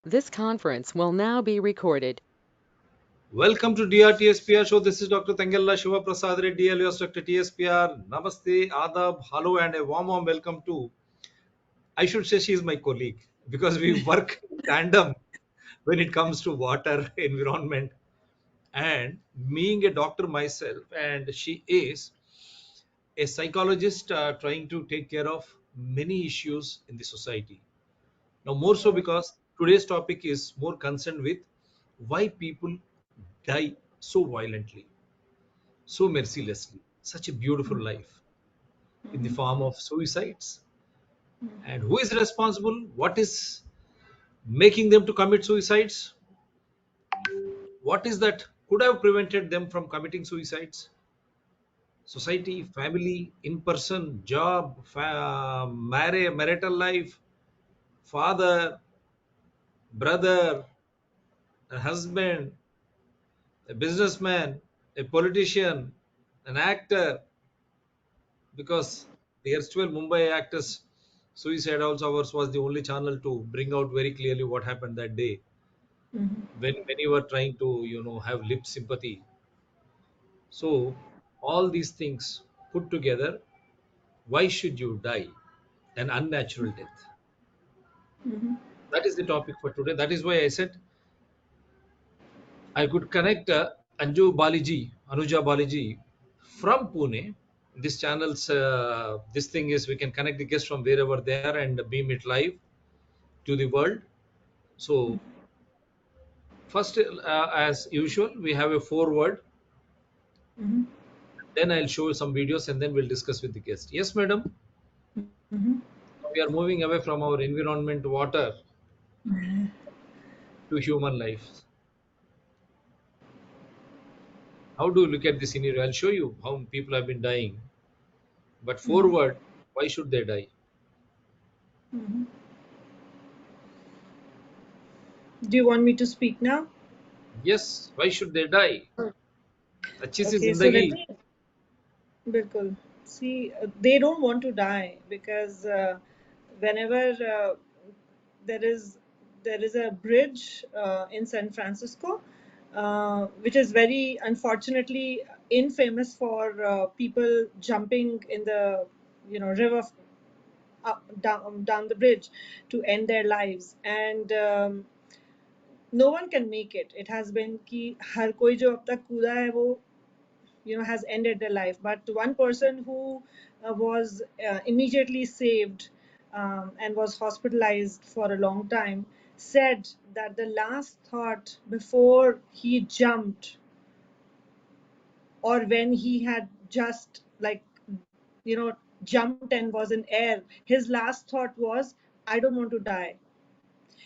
This conference will now be recorded. Welcome to DRTSPR show. This is Dr. Tangella Shiva Prasad Reddy, alias Dr. TSPR. Namaste, Adab, hello, and a warm welcome to. I should say she is my colleague because we work in tandem when it comes to water, environment, and being a doctor myself, and she is a psychologist trying to take care of many issues in the society. Now, more so because today's topic is more concerned with why people die so violently, so mercilessly, such a beautiful life in the form of suicides. And who is responsible? What is making them to commit suicides? What is that could have prevented them from committing suicides? Society, family, in person, job, marital life, father, brother, a husband, a businessman, a politician, an actor, because the erstwhile Mumbai actors Suicide Hours was the only channel to bring out very clearly what happened that day when you were trying to have lip sympathy. So all these things put together, why should you die an unnatural death? That is the topic for today. That is why I said I could connect Anuja Baliji from Pune. This channel's this thing is we can connect the guests from wherever they are and beam it live to the world. So first, as usual, we have a foreword. Then I'll show you some videos and then we'll discuss with the guest. Yes, madam. We are moving away from our environment, water, to human life. How do you look at this scenario? I'll show you how people have been dying. But forward, why should they die? Do you want me to speak now? Yes, why should they die? अच्छी सी Okay, so जिंदगी. let me. Bilkul. See, they don't want to die because whenever there is there is a bridge in San Francisco, which is very unfortunately infamous for people jumping in the river down the bridge to end their lives, and no one can make it. It has been कि हर कोई जो अब तक कूदा है वो has ended their life, but one person who was immediately saved and was hospitalized for a long time said that the last thought before he jumped, or when he had just you know jumped and was in air, his last thought was, I don't want to die.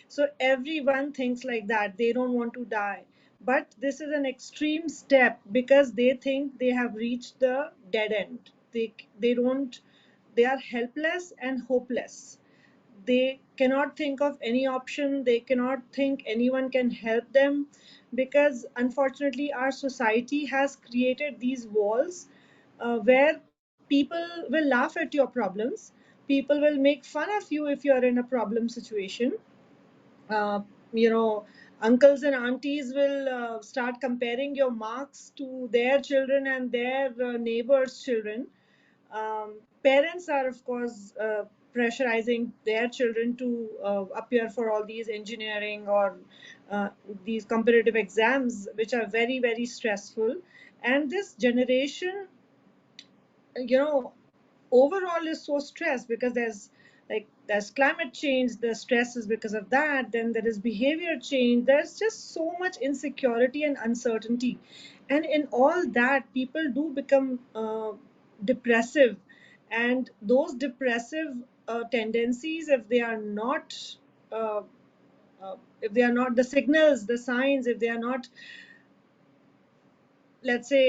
So everyone thinks like that. They don't want to die. But this is an extreme step because they think they have reached the dead end. They don't they are helpless and hopeless. They cannot think of any option. They cannot think anyone can help them because unfortunately our society has created these walls where people will laugh at your problems. People will make fun of you if you are in a problem situation. uh, you know Uncles and aunties will start comparing your marks to their children and their neighbors children. Parents are of course pressurizing their children to appear for all these engineering or uh, these competitive exams, which are very very stressful. And this generation, you know overall is so stressed because there's climate change. The stress is because of that. Then there is behavior change. There's just so much insecurity and uncertainty, and in all that people do become depressive. And those depressive tendencies, uh, if they are not the signals, the signs, if they are not, let's say,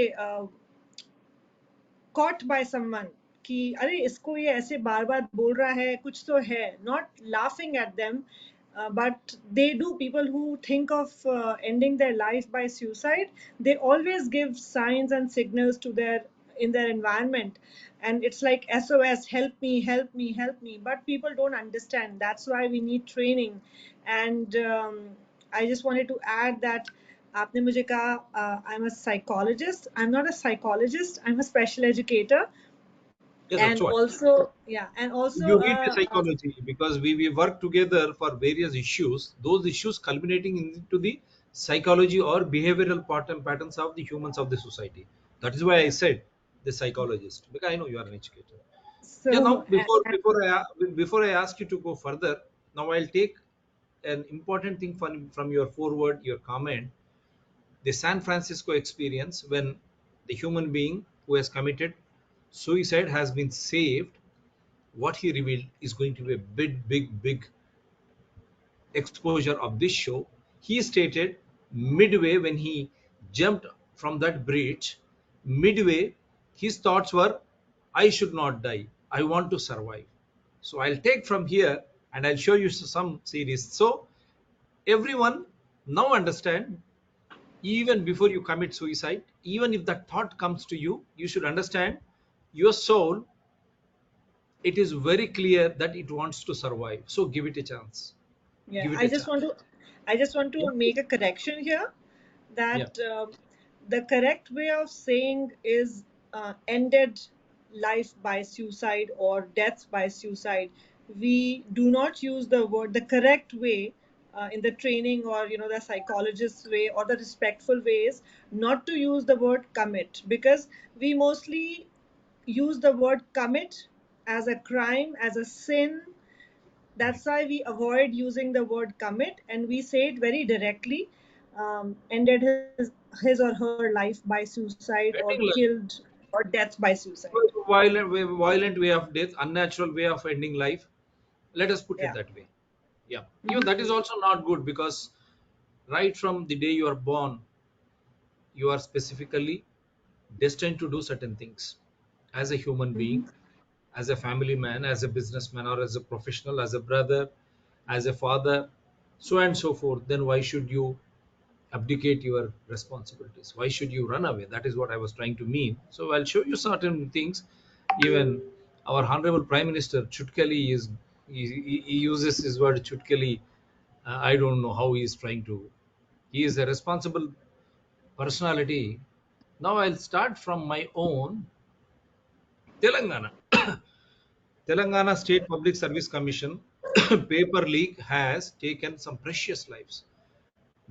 caught by someone कि अरे इसको ये ऐसे बार बार बोल रहा है, कुछ तो है, not laughing at them, but they do. People who think of ending their life by suicide, they always give signs and signals to their in their environment, and it's like SOS, help me, help me, help me. But people don't understand. That's why we need training. And I just wanted to add that आपने मुझे कहा I'm a psychologist. I'm not a psychologist. I'm a special educator, Yeah, that's and what. also yeah, and also You read the psychology because we work together for various issues, those issues culminating into the psychology or behavioral patterns of the humans of the society. That is why I yeah. said the psychologist, because I know you are an educator. Yeah, So now before I ask you to go further, now I'll take an important thing from your forward, your comment, the San Francisco experience when the human being who has committed suicide has been saved. What he revealed is going to be a big exposure of this show. He stated midway when he jumped from that bridge, midway his thoughts were, I should not die, I want to survive. So I'll take from here and I'll show you some series. So everyone now understand, even before you commit suicide, even if that thought comes to you, you should understand your soul, it is very clear that it wants to survive. So give it a chance. yeah, Give it a chance. I just want Yeah. to make a correction here Yeah. that the correct way of saying is ended life by suicide or death by suicide. We do not use the word, the correct way in the training, or the psychologist's way or the respectful ways, not to use the word commit, because we mostly use the word commit as a crime, as a sin. Right. That's why we avoid using the word commit, and we say it very directly. Ended his or her life by suicide, or Ending life. killed, or death by suicide. Violent way of death, unnatural way of ending life. Let us put it Yeah. that way. Yeah. Even Hmm. that is also not good because right from the day you are born, you are specifically destined to do certain things as a human being, Hmm. as a family man, as a businessman, or as a professional, as a brother, as a father, so and so forth. Then why should you abdicate your responsibilities? Why should you run away? That is what I was trying to mean. So I'll show you certain things. Even our honorable Prime Minister Chutkali is he uses his word Chutkali. I don't know how he is trying to. He is a responsible personality. Now I'll start from my own Telangana. Telangana State Public Service Commission paper leak has taken some precious lives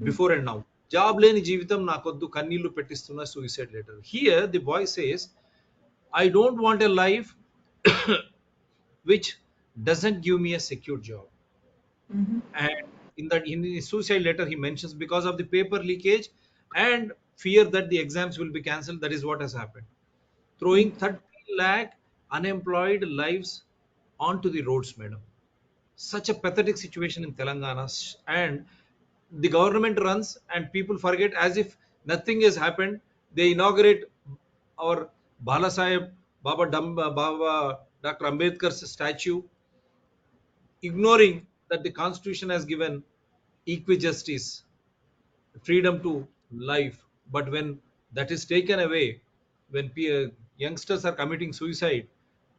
before and now. Job లేని జీవితం నాకొద్దు కన్నీళ్లు పెట్టిస్తున్న suicide letter. Here the boy says, I don't want a life which doesn't give me a secure job. Hmm. And in the suicide letter he mentions because of the paper leakage and fear that the exams will be cancelled. That is what has happened. Throwing 30 lakh unemployed lives onto the roads, madam. Such a pathetic situation in Telangana, and the government runs and people forget as if nothing has happened. They inaugurate our Bala Sahib Baba Dr. Ambedkar's statue, ignoring that the constitution has given equijustice, freedom to life. But when that is taken away, when youngsters are committing suicide,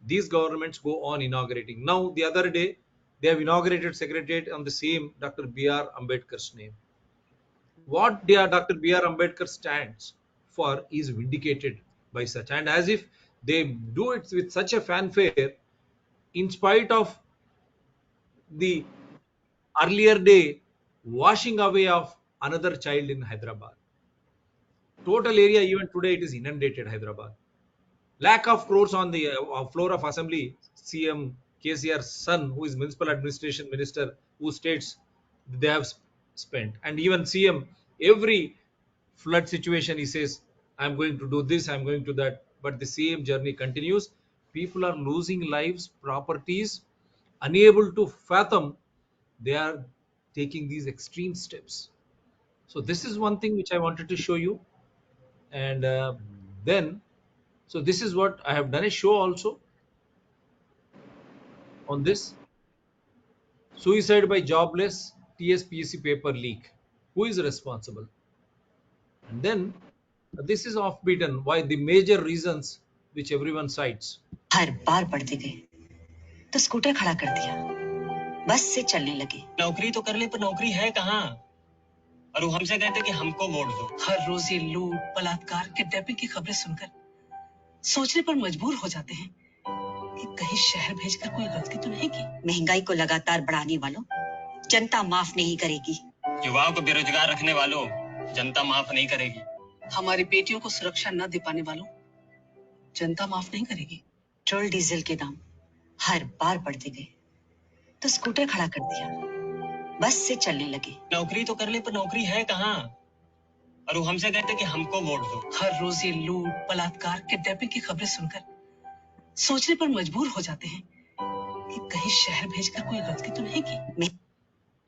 these governments go on inaugurating. Now, the other day, they have inaugurated secretariat on the same Dr. B.R. Ambedkar's name. What Dr. B.R. Ambedkar stands for is vindicated by such. And as if they do it with such a fanfare, in spite of the earlier day washing away of another child in Hyderabad. Total area even today it is inundated Hyderabad. Lack of crores on the floor of assembly. CM KCR's son, who is municipal administration minister, who states they have spent, and even CM every flood situation he says, I'm going to do this, I'm going to that, but the same journey continues. People are losing lives, properties, unable to fathom they are taking these extreme steps. So this is one thing which I wanted to show you. And then so this is what I have done a show also on this suicide by jobless, TSPC paper leak, who is responsible. And then this is offbeaten why the major reasons which everyone cites. हर बार बढ़ते गए तो scooter खड़ा कर दिया, बस से चलने लगे। नौकरी तो कर ले पर नौकरी है कहाँ? और वो हमसे कहते कि हमको वोट दो। हर रोज ये लूट, बलात्कार, किडनैपिंग की खबरें सुनकर सोचने पर मजबूर हो जाते हैं कि कहीं शहर भेजकर कोई गलती तो नहीं की। महंगाई को लगातार बढ़ाने वालों जनता माफ नहीं करेगी। युवाओं को बेरोजगार रखने वालों जनता माफ नहीं करेगी। हमारी बेटियों को सुरक्षा न दे पाने वालों जनता माफ नहीं करेगी। पेट्रोल डीजल के दाम हर बार बढ़ते गए तो स्कूटर खड़ा कर दिया, बस से चलने लगे। नौकरी तो कर ले पर नौकरी है कहाँ? और वो हमसे कहते कि हमको वोट दो। हर रोज ये लूट, बलात्कार, किडनैपिंग की खबरें सुनकर सोचने पर मजबूर हो जाते हैं कि कहीं शहर भेजकर कोई गलती तो नहीं की।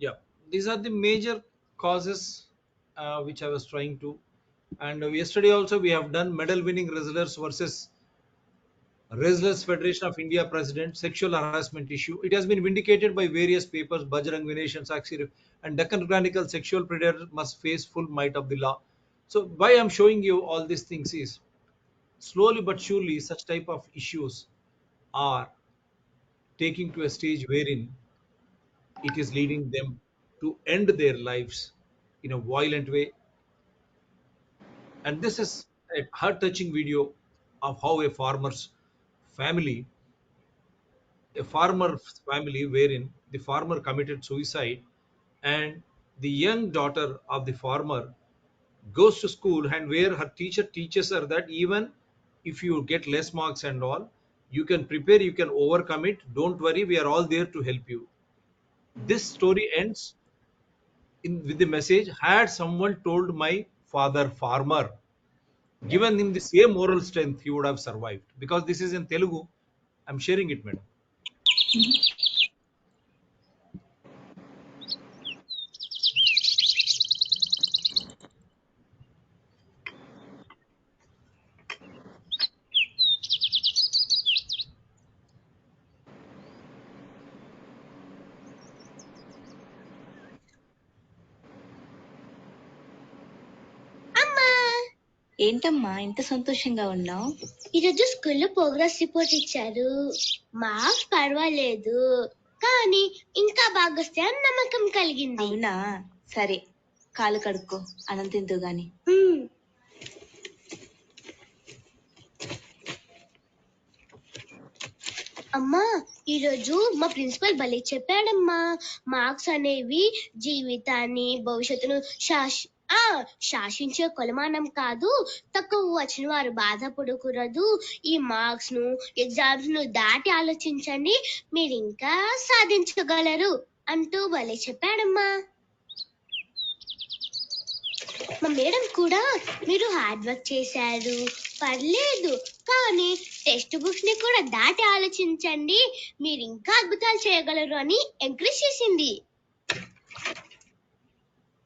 Yeah, these are the major causes which I was trying to. And yesterday also we have done medal winning wrestlers versus Wrestlers Federation of India President sexual harassment issue. It has been vindicated by various papers, Bajrang Vination, Sakshi, and Deccan Chronicle. Sexual predators must face full might of the law. So why I'm showing you all these things is slowly but surely such type of issues are taking to a stage wherein it is leading them to end their lives in a violent way. And this is a heart-touching video of how family a farmer's family wherein the farmer committed suicide, and the young daughter of the farmer goes to school, and where her teacher teaches her that even if you get less marks and all, you can prepare, you can overcome it, don't worry, we are all there to help you. This story ends with the message, had someone told my father farmer, given him the same moral strength, he would have survived. Because this is in Telugu, I'm sharing it, madam. ఏంటమ్మా ఇంత సంతోషంగా ఉన్నావు? ఈరోజు స్కూల్లో progress report ఇచ్చారు. Marks పర్వాలేదు, కానీ ఇంకా బాగా వస్తే అని నమ్మకం కలిగింది. అవునా, సరే కాలు కడుక్కో, అన్నం తిందు గాని. అమ్మా, ఈరోజు మా ప్రిన్సిపల్ భలే చెప్పాడమ్మా, మార్క్స్ అనేవి జీవితాన్ని భవిష్యత్తును శాసించే కొలమానం కాదు, తక్కువ వచ్చిన వారు బాధపడకూడదు, ఈ మార్క్స్ ను ఎగ్జామ్స్ ను దాటి ఆలోచించండి, మీరు ఇంకా సాధించగలరు అంటూ భలే చెప్పాడమ్మా. మా మేడం కూడా మీరు హార్డ్ వర్క్ చేశారు, పర్లేదు, కానీ టెక్స్ట్ బుక్స్ ని కూడా దాటి ఆలోచించండి, మీరు ఇంకా అద్భుతాలు చేయగలరు అని ఎంకరేజ్ చేసింది.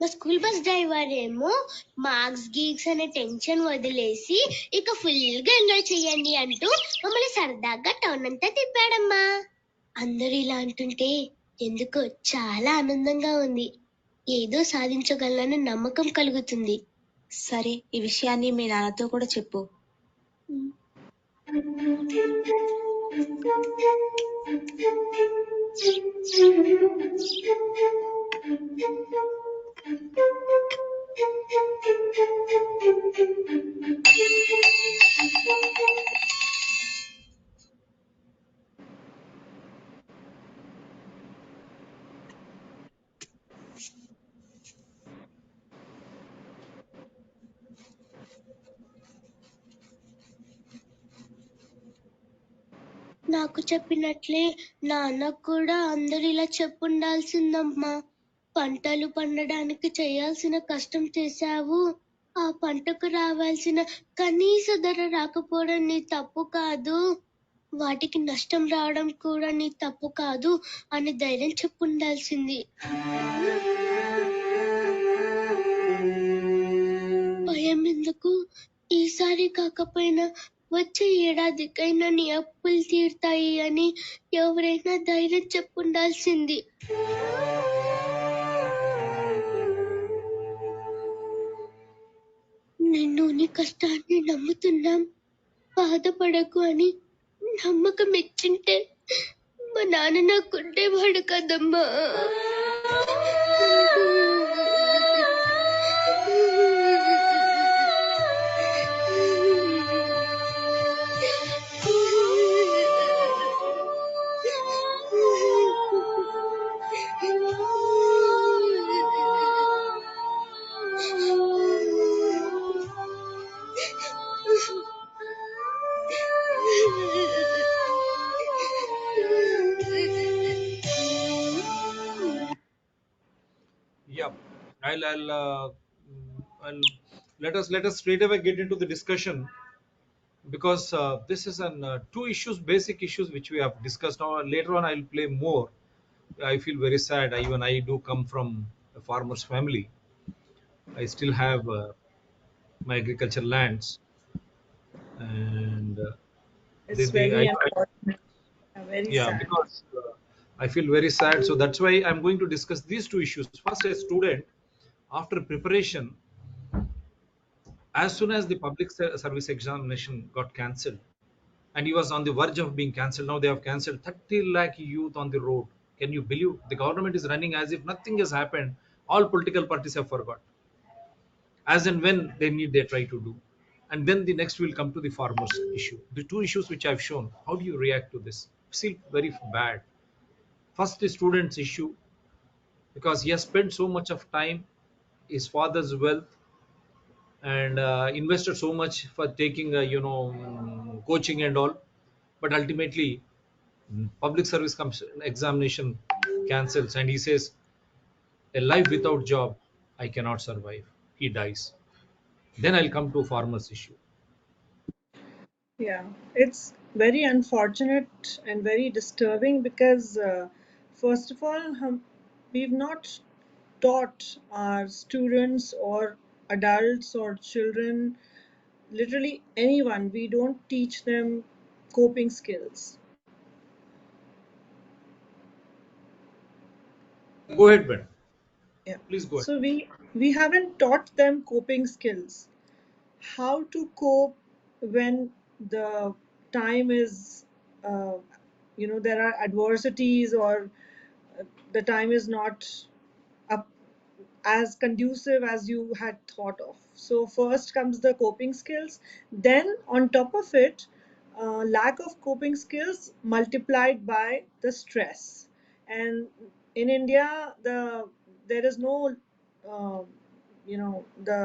మా స్కూల్ బస్ డ్రైవర్ ఏమో మార్క్స్ గీక్స్ అనే టెన్షన్ వదిలేసి ఇక ఫుల్ గా ఎంజాయ్ చెయ్యండి అంటూ మమ్మల్ని సరదాగా టౌన్ అంతా తిప్పాడమ్మా. అందరూ ఇలా అంటుంటే ఎందుకో చాలా ఆనందంగా ఉంది, ఏదో సాధించగలనని నమ్మకం కలుగుతుంది. సరే, ఈ విషయాన్ని మీ నాన్నతో కూడా చెప్పు. నాకు చెప్పినట్లే నాన్నకు కూడా అందరు ఇలా చెప్పుండాల్సిందమ్మా. పంటలు పండడానికి చేయాల్సిన కష్టం చేశావు, ఆ పంటకు రావాల్సిన కనీస ధర రాకపోవడం నీ తప్పు కాదు, వాటికి నష్టం రావడం కూడా నీ తప్పు కాదు అని ధైర్యం చెప్పుండాల్సింది. భయం ఎందుకు, ఈసారి కాకపోయినా వచ్చే ఏడాదికైనా నీ అప్పులు తీరుతాయి అని ఎవరైనా ధైర్యం చెప్పుండాల్సింది. నిన్ను నీ కష్టాన్ని నమ్ముతున్నాం, బాధపడకు అని నమ్మకం ఇచ్చింటే మా నాన్న నాకుండేవాడు కదమ్మా. Yeah, I'll let us straight away get into the discussion, because this is an two issues, basic issues which we have discussed. Now later on I'll play more. I feel very sad. Even I do come from a farmer's family. I still have my agriculture lands, and It's they very I unfortunate, very yeah, sad. because I feel very sad. So that's why I'm going to discuss these two issues. First, a student, after preparation, as soon as the public service examination got cancelled, and he was on the verge of being cancelled. Now they have cancelled 30 lakh youth on the road. Can you believe? The government is running as if nothing has happened. All political parties have forgot. As and when they need, they try to do. And then the next will come to the farmers issue. The two issues which I've shown. How do you react to this? Feel very bad. First, the student's issue, because he has spent so much of time, his father's wealth, and invested so much for taking coaching and all, but ultimately public service comes examination cancels, and he says, a life without job, I cannot survive. He dies. Then I'll come to farmers issue. Yeah, it's very unfortunate and very disturbing because, first of all, we've not taught our students or adults or children, literally anyone, we don't teach them coping skills. Go ahead, Ben. Yeah. Please go ahead. So we haven't taught them coping skills. How to cope when the time is, uh, there are adversities, or the time is not up as conducive as you had thought of. So first comes the coping skills, then on top of it, lack of coping skills multiplied by the stress. And in India, there is no, uh, the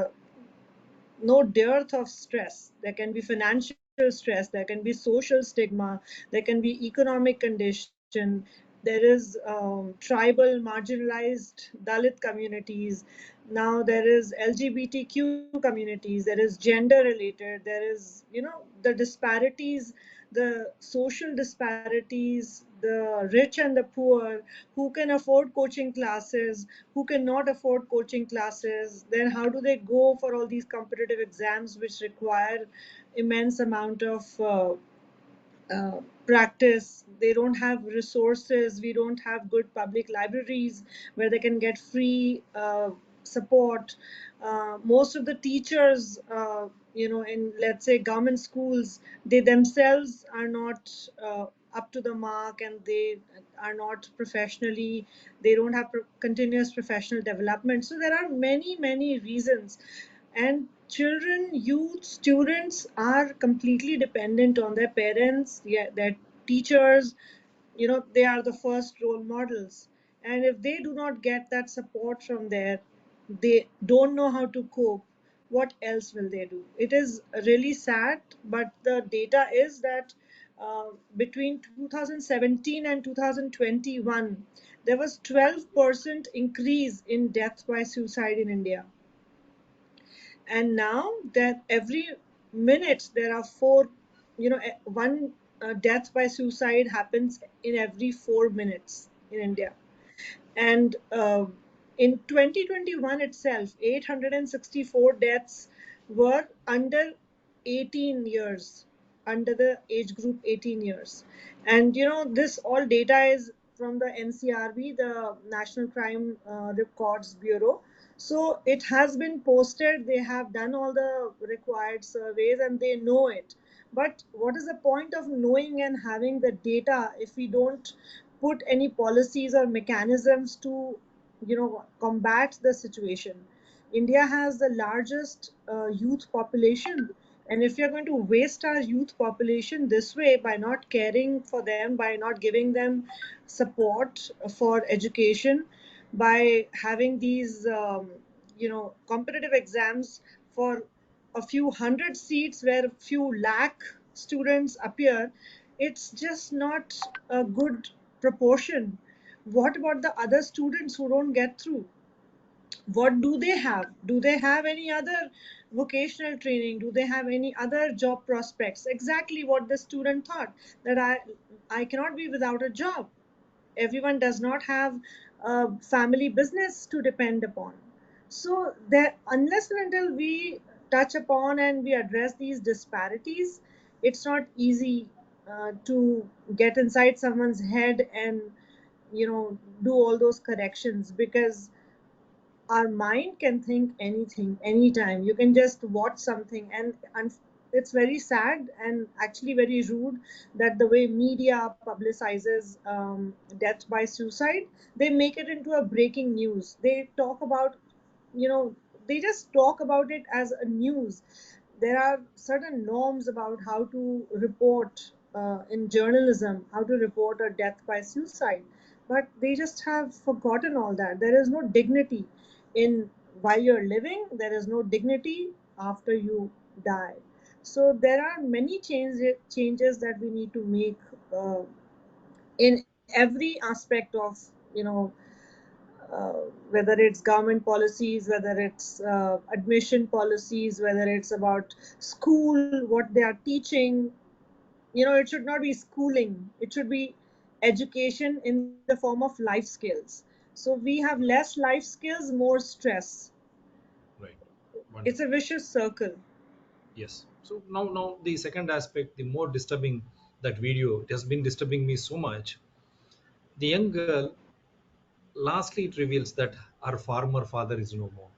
no dearth of stress. There can be financial stress, there can be social stigma, there can be economic condition, there is tribal, marginalized Dalit communities. Now there is LGBTQ communities, there is gender related, there is, the disparities, the social disparities, the rich and the poor, who can afford coaching classes, who cannot afford coaching classes, then how do they go for all these competitive exams which require immense amount of practice. They don't have resources, we don't have good public libraries where they can get free support. Most of the teachers, in, let's say, government schools, they themselves are not up to the mark, and they are not professionally, they don't have continuous professional development. So there are many reasons, and children, youth, students are completely dependent on their parents, yeah, their teachers. They are the first role models, and if they do not get that support from there, they don't know how to cope. What else will they do? It is really sad, but the data is that between 2017 and 2021, there was 12% increase in death by suicide in India. And now that every minute there are four, one death by suicide happens in every 4 minutes in India. And in 2021 itself, 864 deaths were under 18 years, under the age group 18 years. And this all data is from the NCRB, the National Crime Records Bureau. So it has been posted, they have done all the required surveys, and they know it. But what is the point of knowing and having the data if we don't put any policies or mechanisms to, combat the situation? India has the largest youth population, and if you're going to waste our youth population this way by not caring for them, by not giving them support for education, by having these competitive exams for a few hundred seats where few lakh students appear, it's just not a good proportion. What about the other students who don't get through? What do they have? Do they have any other vocational training? Do they have any other job prospects? Exactly what the student thought, that I cannot be without a job. Everyone does not have a family business to depend upon. So there, unless and until we touch upon and we address these disparities, it's not easy to get inside someone's head and do all those corrections, because our mind can think anything anytime. You can just watch something, and it's very sad and actually very rude that the way media publicizes death by suicide, they make it into a breaking news. They talk about, you know they just talk about it as a news. There are certain norms about how to report in journalism, how to report a death by suicide, but they just have forgotten all that. There is no dignity in while you're living. There is no dignity after you die. So there are many changes that we need to make in every aspect of, you know uh, whether it's government policies, whether it's admission policies, whether it's about school, what they are teaching. It should not be schooling, it should be education in the form of life skills. So we have less life skills, more stress. Right. It's a Wonderful. vicious circle. Yes. So now the second aspect, the more disturbing, that video, it has been disturbing me so much. The young girl, lastly, it reveals that her farmer father is no more.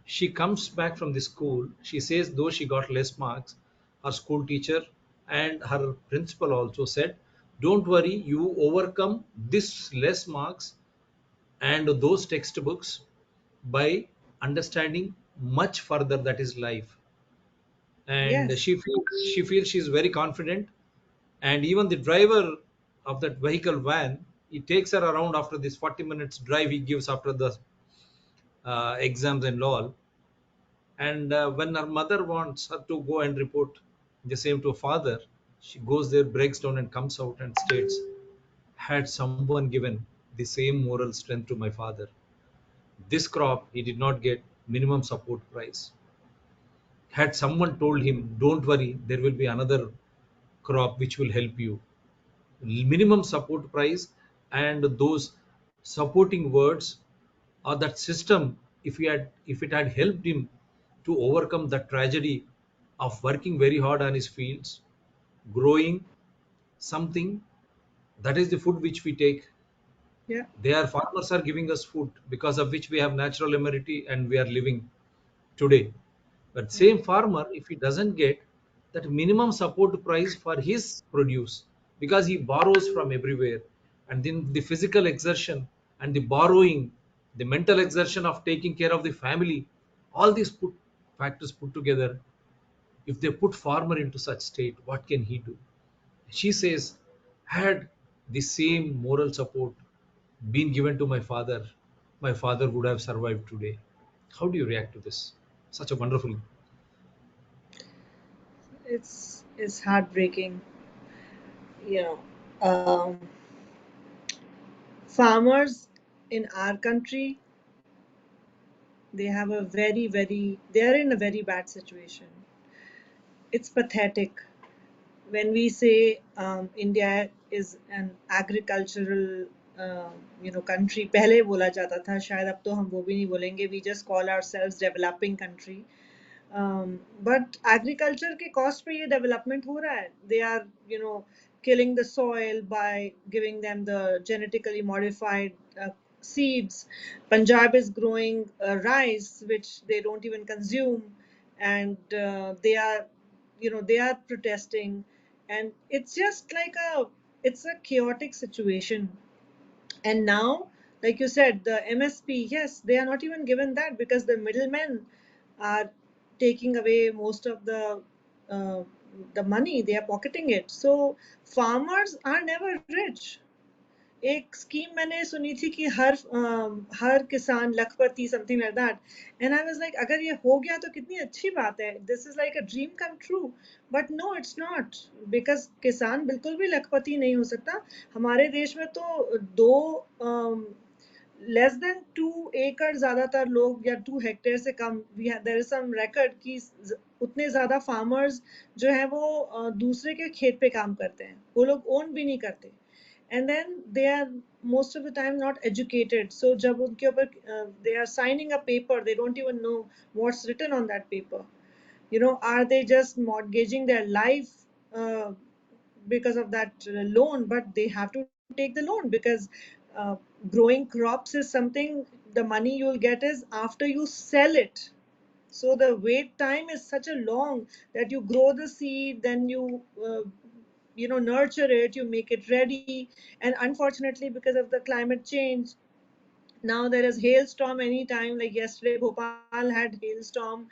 She comes back from the school. She says, though she got less marks, her school teacher and her principal also said, don't worry, you overcome this less marks and those textbooks by understanding much further, that is life. And Yes. she feels she's very confident. And even the driver of that vehicle van, he takes her around after this 40 minutes drive he gives after the exams and all. And when her mother wants her to go and report the same to her father, she goes there, breaks down, and comes out and states, had someone given the same moral strength to my father, this crop he did not get minimum support price. Had someone told him, don't worry, there will be another crop which will help you, minimum support price, and those supporting words, or that system, if it had helped him to overcome the tragedy of working very hard on his fields, growing something, that is the food which we take. Yeah. They are farmers are giving us food because of which we have natural immunity and we are living today. But Mm. same farmer, if he doesn't get that minimum support price for his produce, because he borrows from everywhere, and then the physical exertion and the borrowing, the mental exertion of taking care of the family, all these factors put together, if they put farmer into such state, what can he do? She says, had the same moral support been given to my father would have survived today. How do you react to this? Such a wonderful. It's heartbreaking. you know um, Farmers in our country, they're in a very bad situation. It's pathetic when we say India is an agricultural country. पहले बोला जाता था, शायद अब तो हम वो भी नहीं बोलेंगे. We just call ourselves developing country. But agriculture के cost पे ये development हो रहा है. They are, killing the soil by giving them the genetically modified seeds. Punjab is growing rice, which they don't even consume, and they are, they are protesting, and it's just like it's a chaotic situation. And now, like you said, the MSP, yes, they are not even given that because the middlemen are taking away most of uh, the money. They are pocketing it. So farmers are never rich. एक scheme मैंने सुनी थी कि हर किसान लखपति, something like that, and I was like अगर ये हो गया तो कितनी अच्छी बात है, this is like a dream come true, but no it's not, because किसान बिल्कुल भी लखपति नहीं हो सकता। हमारे देश में तो दो लेस देन 2 एकड़ ज्यादातर लोग, या 2 हेक्टेयर से कम, देयर इज सम रिकॉर्ड कि उतने ज्यादा फार्मर्स जो है वो दूसरे के खेत पे काम करते हैं, वो लोग ओन भी नहीं करते, and then they are most of the time not educated. So jab unke upar they are signing a paper, they don't even know what's written on that paper. Are they just mortgaging their life uh, because of that loan? But they have to take the loan because uh, growing crops is something, the money you'll get is after you sell it. So the wait time is such a long, that you grow the seed, then you nurture it, you make it ready, and unfortunately because of the climate change, now there is hailstorm anytime. Like yesterday Bhopal had hailstorm,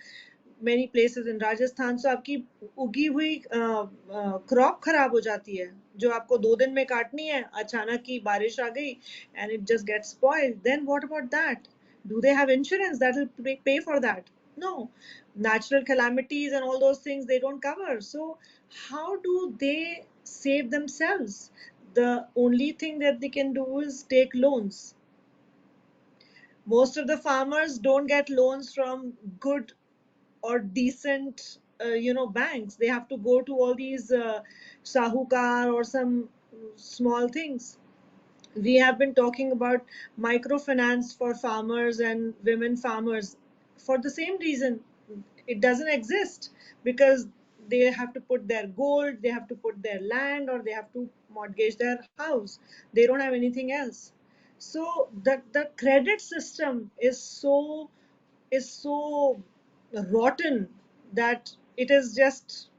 many places in Rajasthan. So आपकी उगी हुई crop खराब हो जाती है, जो आपको 2 दिन में काटनी है, अचानक की बारिश आ गई and it just gets spoiled. Then what about that? Do they have insurance that will pay for that? No. Natural calamities and all those things they don't cover. So how do they save themselves? The only thing that they can do is take loans. Most of the farmers don't get loans from good or decent banks. They have to go to all these sahukar or some small things. We have been talking about microfinance for farmers and women farmers for the same reason. It doesn't exist because they have to put their gold, they have to put their land, or they have to mortgage their house. They don't have anything else. So the credit system is so rotten that it is just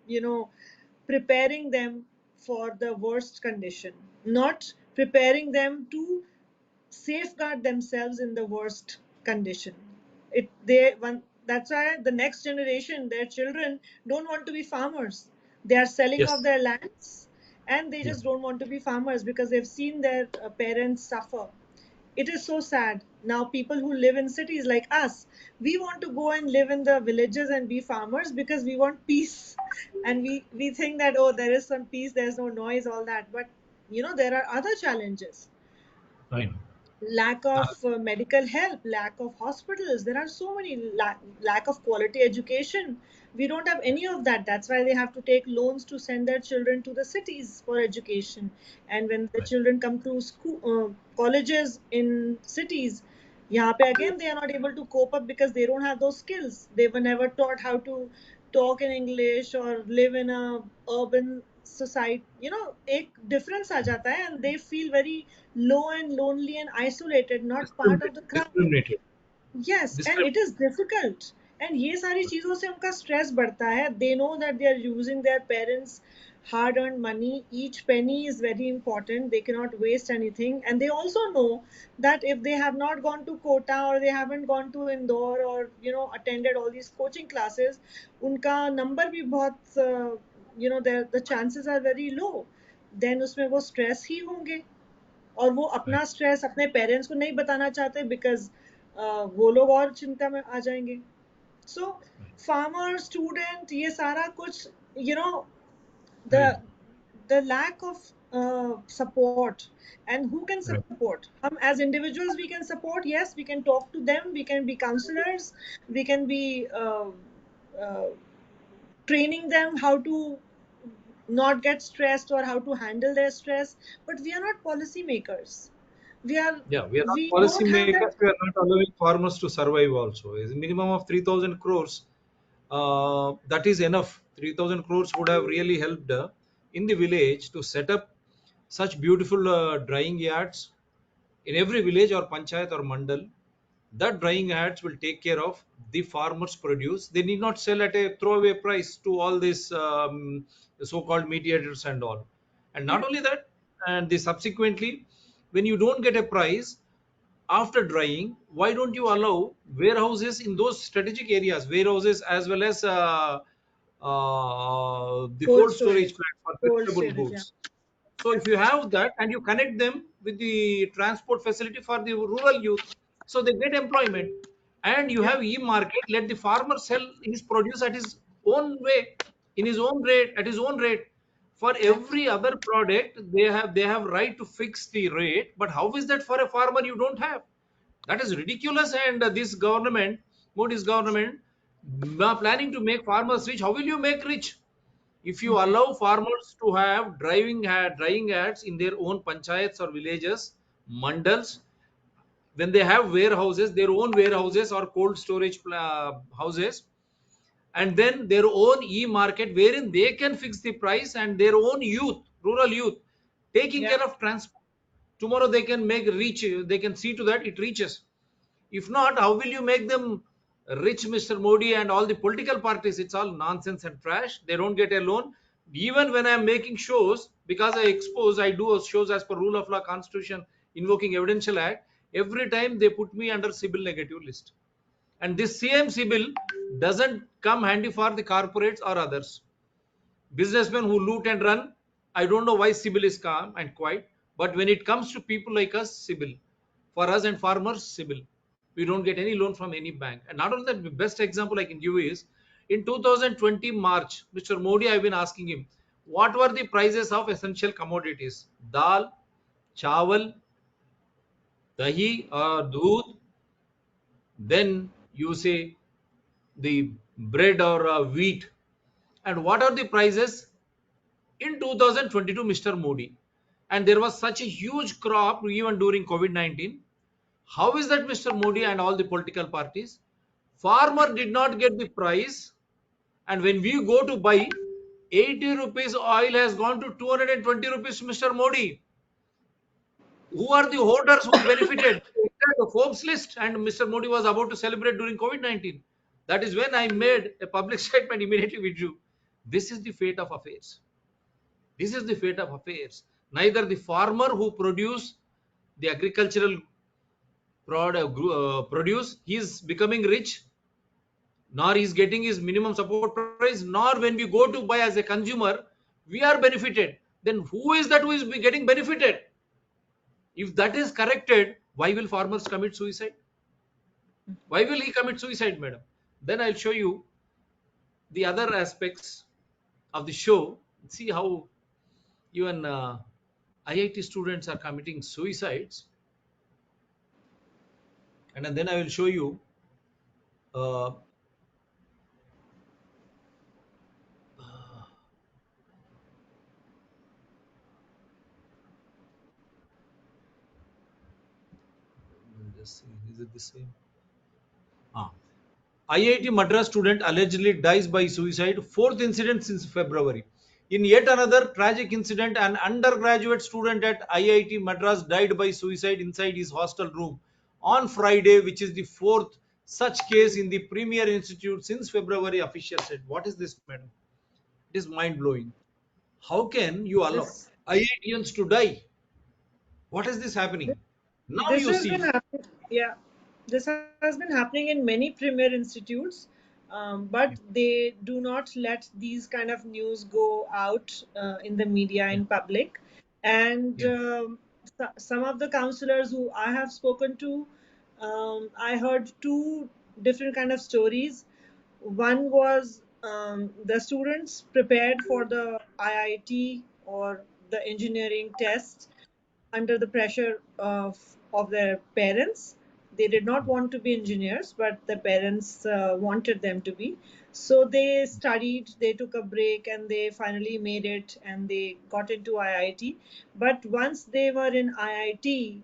preparing them for the worst condition, not preparing them to safeguard themselves in the worst condition. That's why the next generation, their children, don't want to be farmers. They are selling off Yes. their lands, and they Yeah. just don't want to be farmers because they've seen their parents suffer. It is so sad. Now people who live in cities like us, we want to go and live in the villages and be farmers because we want peace, and we think that, oh, there is some peace, there's no noise, all that. But there are other challenges: I know. lack of medical help, lack of hospitals. There are so many, lack of quality education. We don't have any of that. That's why they have to take loans to send their children to the cities for education. And when the Right. children come to school, colleges in cities, यहाँ पे again they are not able to cope up because they don't have those skills. They were never taught how to talk in English or live in a urban society. एक difference आ जाता है, and they feel very low and lonely and isolated, not part of the crowd. Discriminated. Yes, and it is difficult. And ये सारी चीजों से उनका stress बढ़ता है. They know that they are using their parents' hard-earned money. Each penny is very important. They cannot waste anything. And they also know that if they have not gone to Kota, or they haven't gone to Indore, or attended all these coaching classes, उनका number भी बहुत the chances are very low. Then उसमें वो stress ही होंगे. और वो अपना stress अपने पेरेंट्स को नहीं बताना चाहते बिकॉज वो लोग और चिंता में आ जाएंगे. सो फार्मर, स्टूडेंट, ये सारा कुछ the Right. the lack of support. And who can Right. support? As individuals we can support. Yes, we can talk to them, we can be counselors, we can be uh, training them how to not get stressed or how to handle their stress, but we are not policy makers. we are Yeah, we are not we policy don't have makers. that. We are not allowing farmers to survive. Also, is minimum of 3,000 crores. That is enough. 3,000 crores would have really helped in the village to set up such beautiful drying yards in every village or panchayat or mandal. That drying yards will take care of the farmers produce, they need not sell at a throwaway price to all these so-called mediators and all. And not only that, and the subsequently, when you don't get a price after drying, why don't you allow warehouses in those strategic areas, warehouses as well as the Cold cold storage storage. plant for Cold perishable storage, yeah. goods? So if you have that and you connect them with the transport facility for the rural youth, so they get employment. And you Yeah. have e-market, let the farmer sell his produce at his own way, in his own rate, at his own rate. For Yeah. every other product, they have right to fix the rate. But how is that for a farmer? You don't have. That is ridiculous. And this government, Modi's government, planning to make farmers rich. How will you make rich? If you allow farmers to have drying ads in their own panchayats or villages, mandals, when they have warehouses, their own warehouses or cold storage houses, and then their own e-market wherein they can fix the price, and their own youth, rural youth, taking Yeah. care of transport. Tomorrow they can make reach, they can see to that it reaches. If not, how will you make them rich, Mr. Modi and all the political parties? It's all nonsense and trash. They don't get a loan. Even when I'm making shows, because I do shows as per rule of law, constitution, invoking evidential act, every time they put me under CIBIL negative list. And this same CIBIL doesn't come handy for the corporates or others. Businessmen who loot and run, I don't know why CIBIL is calm and quiet. But when it comes to people like us, CIBIL. For us and farmers, CIBIL. We don't get any loan from any bank. And not only that, the best example I can give is in 2020 March, Mr. Modi, I've been asking him, what were the prices of essential commodities? Dal, chawal, dahi or doodh, then you say the bread or wheat. And what are the prices in 2022, Mr. Modi? And there was such a huge crop even during COVID-19. How is that, Mr. Modi and all the political parties? Farmer did not get the price, and when we go to buy, 80 rupees oil has gone to 220 rupees, Mr. Modi. Who are the hoarders who benefited? The Forbes list, and Mr. Modi was about to celebrate during COVID-19. That is when I made a public statement immediately withdrew. This is the fate of affairs. This is the fate of affairs. Neither the farmer who produce the agricultural produce, he is becoming rich, nor he is getting his minimum support price, nor when we go to buy as a consumer, we are benefited. Then who is that who is getting benefited? If that is corrected, why will farmers commit suicide? Why will he commit suicide, madam? Then I'll show you the other aspects of the show. See how even IIT students are committing suicides, and then I will show you uh, just see, is it the same? Ah. IIT Madras student allegedly dies by suicide, fourth incident since February. In yet another tragic incident, an undergraduate student at IIT Madras died by suicide inside his hostel room on Friday, which is the fourth such case in the premier institute since February, officials said. What is this, madam? It is mind blowing. How can you allow This IITians to die? What is this this happening? Now this you has been see. happening. Yeah, this has been happening in many premier institutes, but they do not let these kind of news go out in the media Yeah, in public. And yeah, some of the counselors who I have spoken to, I heard two different kind of stories. One was the students prepared for the IIT or the engineering test under the pressure of their parents. They did not want to be engineers, but the parents wanted them to be. So they studied, they took a break, and they finally made it and they got into IIT. But once they were in IIT,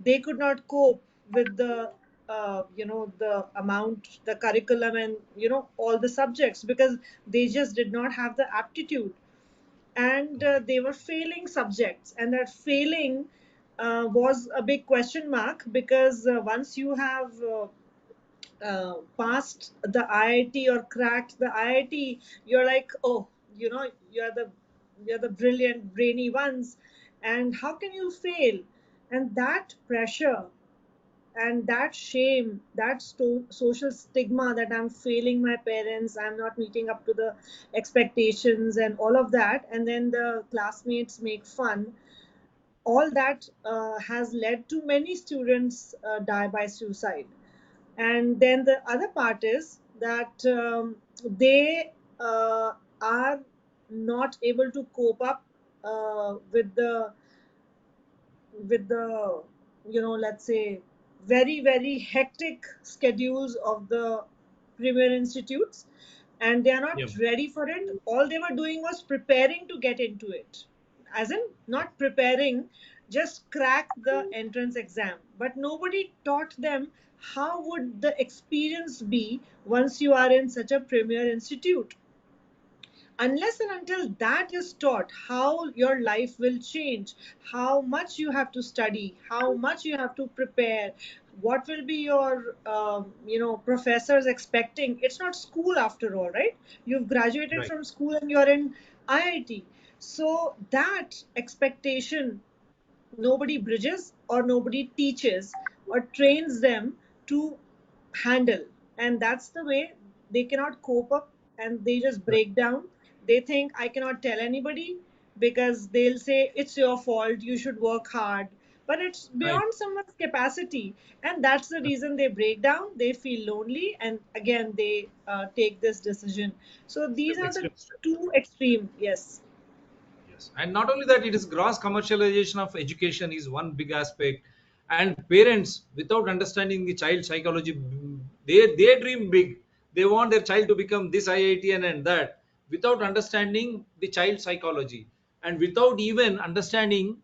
they could not cope with the amount, the curriculum, and all the subjects, because they just did not have the aptitude, and they were failing subjects, and that failing was a big question mark, because once you have passed the IIT or cracked the IIT, you're like, oh, you're the brilliant, brainy ones, and how can you fail? And that pressure and that shame, that social stigma that I'm failing my parents, I'm not meeting up to the expectations, and all of that, and then the classmates make fun. All that has led to many students die by suicide. And then the other part is that they are not able to cope up with the let's say very very hectic schedules of the premier institutes, and they are Yeah. not ready for it. All they were doing was preparing to get into it, as in not preparing, just crack the entrance exam, but nobody taught them how would the experience be once you are in such a premier institute. Unless and until that is taught, how your life will change, how much you have to study, how much you have to prepare, what will be your professors expecting. It's not school after all, right? You've graduated Right. from school and you're in IIT. So that expectation nobody bridges or nobody teaches or trains them to handle. And that's the way they cannot cope up, and they just Right. break down. They think I cannot tell anybody because they'll say it's your fault, you should work hard, but it's Right. beyond someone's capacity. And that's the reason they break down, they feel lonely, and again they take this decision. So these are the Extreme strength. two extreme. Yes. Yes, and not only that, it is gross commercialization of education is one big aspect, and parents, without understanding the child psychology, they dream big. They want their child to become this IITN and that, without understanding the child psychology, and without even understanding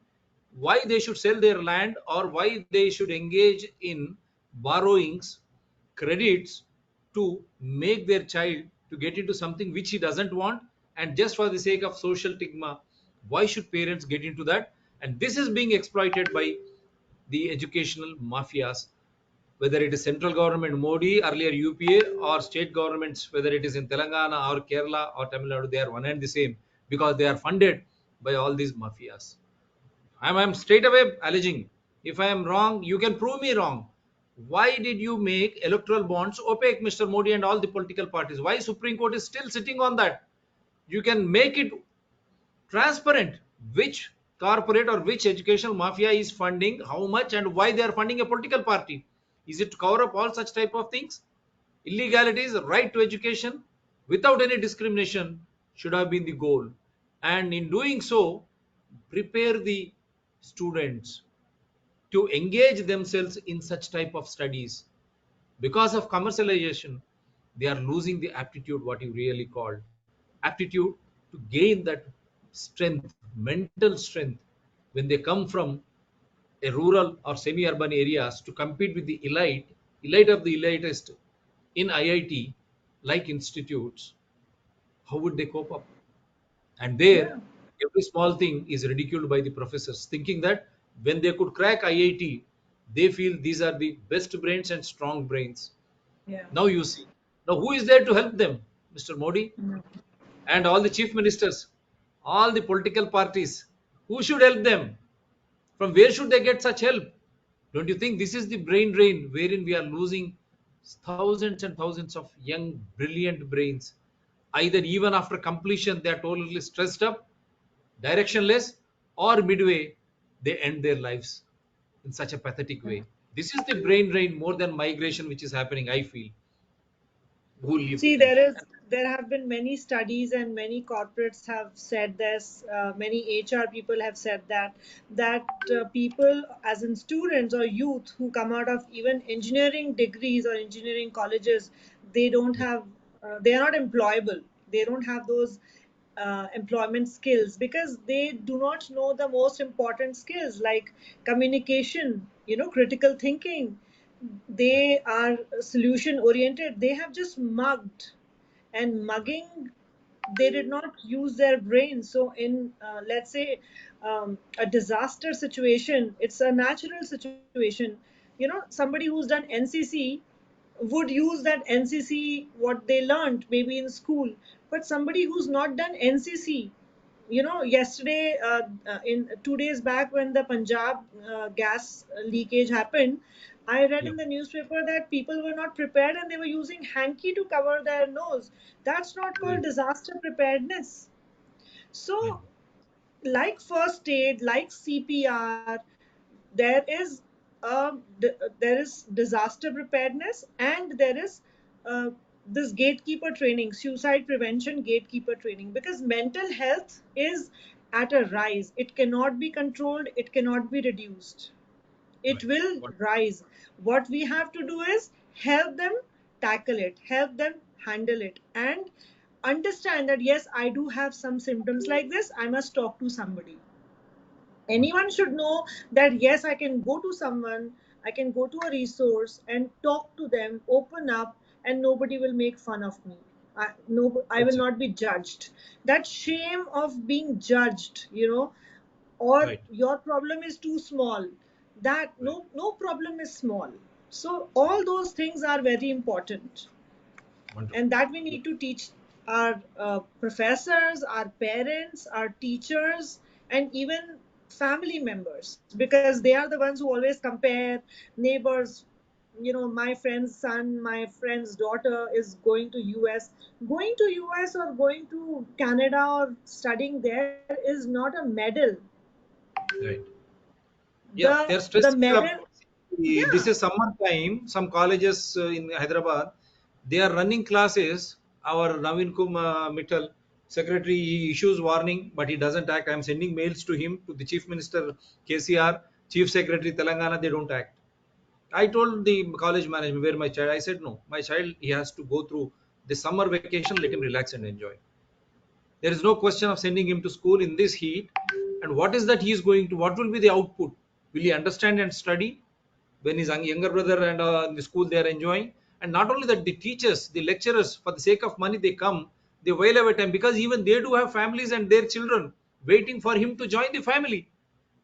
why they should sell their land or why they should engage in borrowings, credits, to make their child to get into something which he doesn't want, and just for the sake of social stigma, why should parents get into that? And this is being exploited by the educational mafias, whether it is central government Modi, earlier UPA, or state governments, whether it is in Telangana or Kerala or Tamil Nadu, they are one and the same, because they are funded by all these mafias. I'm straight away alleging, if I am wrong, you can prove me wrong. Why did you make electoral bonds opaque, Mr. Modi and all the political parties? Why Supreme Court is still sitting on that? You can make it transparent, which corporate or which educational mafia is funding how much and why they are funding a political party. Is it to cover up all such type of things? Illegalities, right to education without any discrimination should have been the goal, and in doing so, prepare the students to engage themselves in such type of studies. Because of commercialization, they are losing the aptitude, what you really called aptitude, to gain that strength, mental strength, when they come from a rural or semi-urban areas to compete with the elite of the elitist in IIT like institutes. How would they cope up? And there, Yeah. every small thing is ridiculed by the professors, thinking that when they could crack IIT, they feel these are the best brains and strong brains. Yeah. Now you see. Now who is there to help them? Mr. Modi Mm. and all the chief ministers, all the political parties. Who should help them? From where should they get such help? Don't you think this is the brain drain wherein we are losing thousands and thousands of young, brilliant brains? Either even after completion, they are totally stressed up, directionless, or midway, they end their lives in such a pathetic way. This is the brain drain more than migration, which is happening, I feel. Who leave See, them? there have been many studies and many corporates have said this. Many HR people have said that people, as in students or youth who come out of even engineering degrees or engineering colleges, they don't Yeah. have, they are not employable. They don't have those employment skills because they do not know the most important skills like communication, critical thinking. They are solution oriented. They have just mugged, and mugging, they did not use their brains. So in let's say a disaster situation, it's a natural situation. Somebody who's done NCC, would use that NCC, what they learned maybe in school. But somebody who's not done NCC, yesterday, in 2 days back, when the Punjab gas leakage happened, I read Yeah. in the newspaper that people were not prepared and they were using hanky to cover their nose. That's not called Right. disaster preparedness. Right. So, like first aid, like CPR, there is there is disaster preparedness, and there is uh, this gatekeeper training, suicide prevention gatekeeper training, because mental health is at a rise. It cannot be controlled, it cannot be reduced, it Right. will rise. What we have to do is help them tackle it, help them handle it, and understand that yes, I do have some symptoms like this, I must talk to somebody. Anyone should know that yes, I can go to someone, I can go to a resource and talk to them, open up, and nobody will make fun of me. I will That's it. not be judged. That shame of being judged, or Right. your problem is too small, that Right. no problem is small. So all those things are very important, Wonderful. and that we need to teach our professors, our parents, our teachers, and even family members, because they are the ones who always compare neighbors. My friend's son, my friend's daughter is going to US. Going to US or going to Canada or studying there is not a medal. Right. Yeah, The they're the stressing medal, up. This yeah. is summer time. Some colleges in Hyderabad, they are running classes. Our Navin Mittal, secretary, he issues warning, but he doesn't act. I'm sending mails to him, to the Chief Minister KCR, Chief Secretary Telangana, they don't act. I told the college management where my child, I said, no, my child, he has to go through the summer vacation, let him relax and enjoy. There is no question of sending him to school in this heat. And what is that he is going to? What will be the output? Will he understand and study when his younger brother and in the school they are enjoying? And not only that, the teachers, the lecturers, for the sake of money, they come, they while away time, because even they do have families and their children waiting for him to join the family.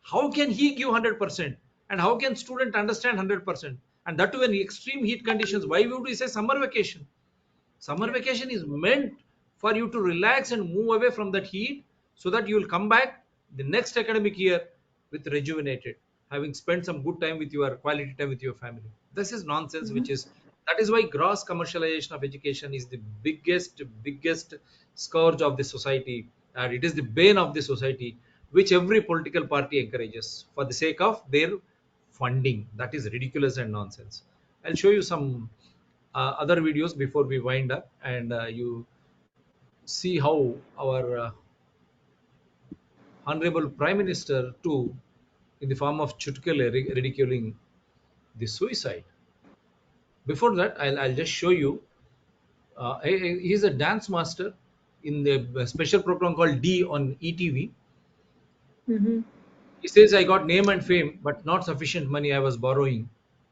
How can he give 100%? And how can student understand 100%? And that too in extreme heat conditions. Why would we say summer vacation? Summer Yeah. vacation is meant for you to relax and move away from that heat so that you will come back the next academic year with rejuvenated, having spent some good time with your quality time with your family. This is nonsense, which is that is why gross commercialization of education is the biggest scourge of the society, and it is the bane of the society, which every political party encourages for the sake of their funding. That is ridiculous and nonsense. I'll show you some other videos before we wind up, and you see how our honorable prime minister too, in the form of chutkale, ridiculing the suicide. Before that, I'll just show you. He's a dance master in the special program called D on ETV. Mm-hmm. He says, I got name and fame, but not sufficient money I was borrowing,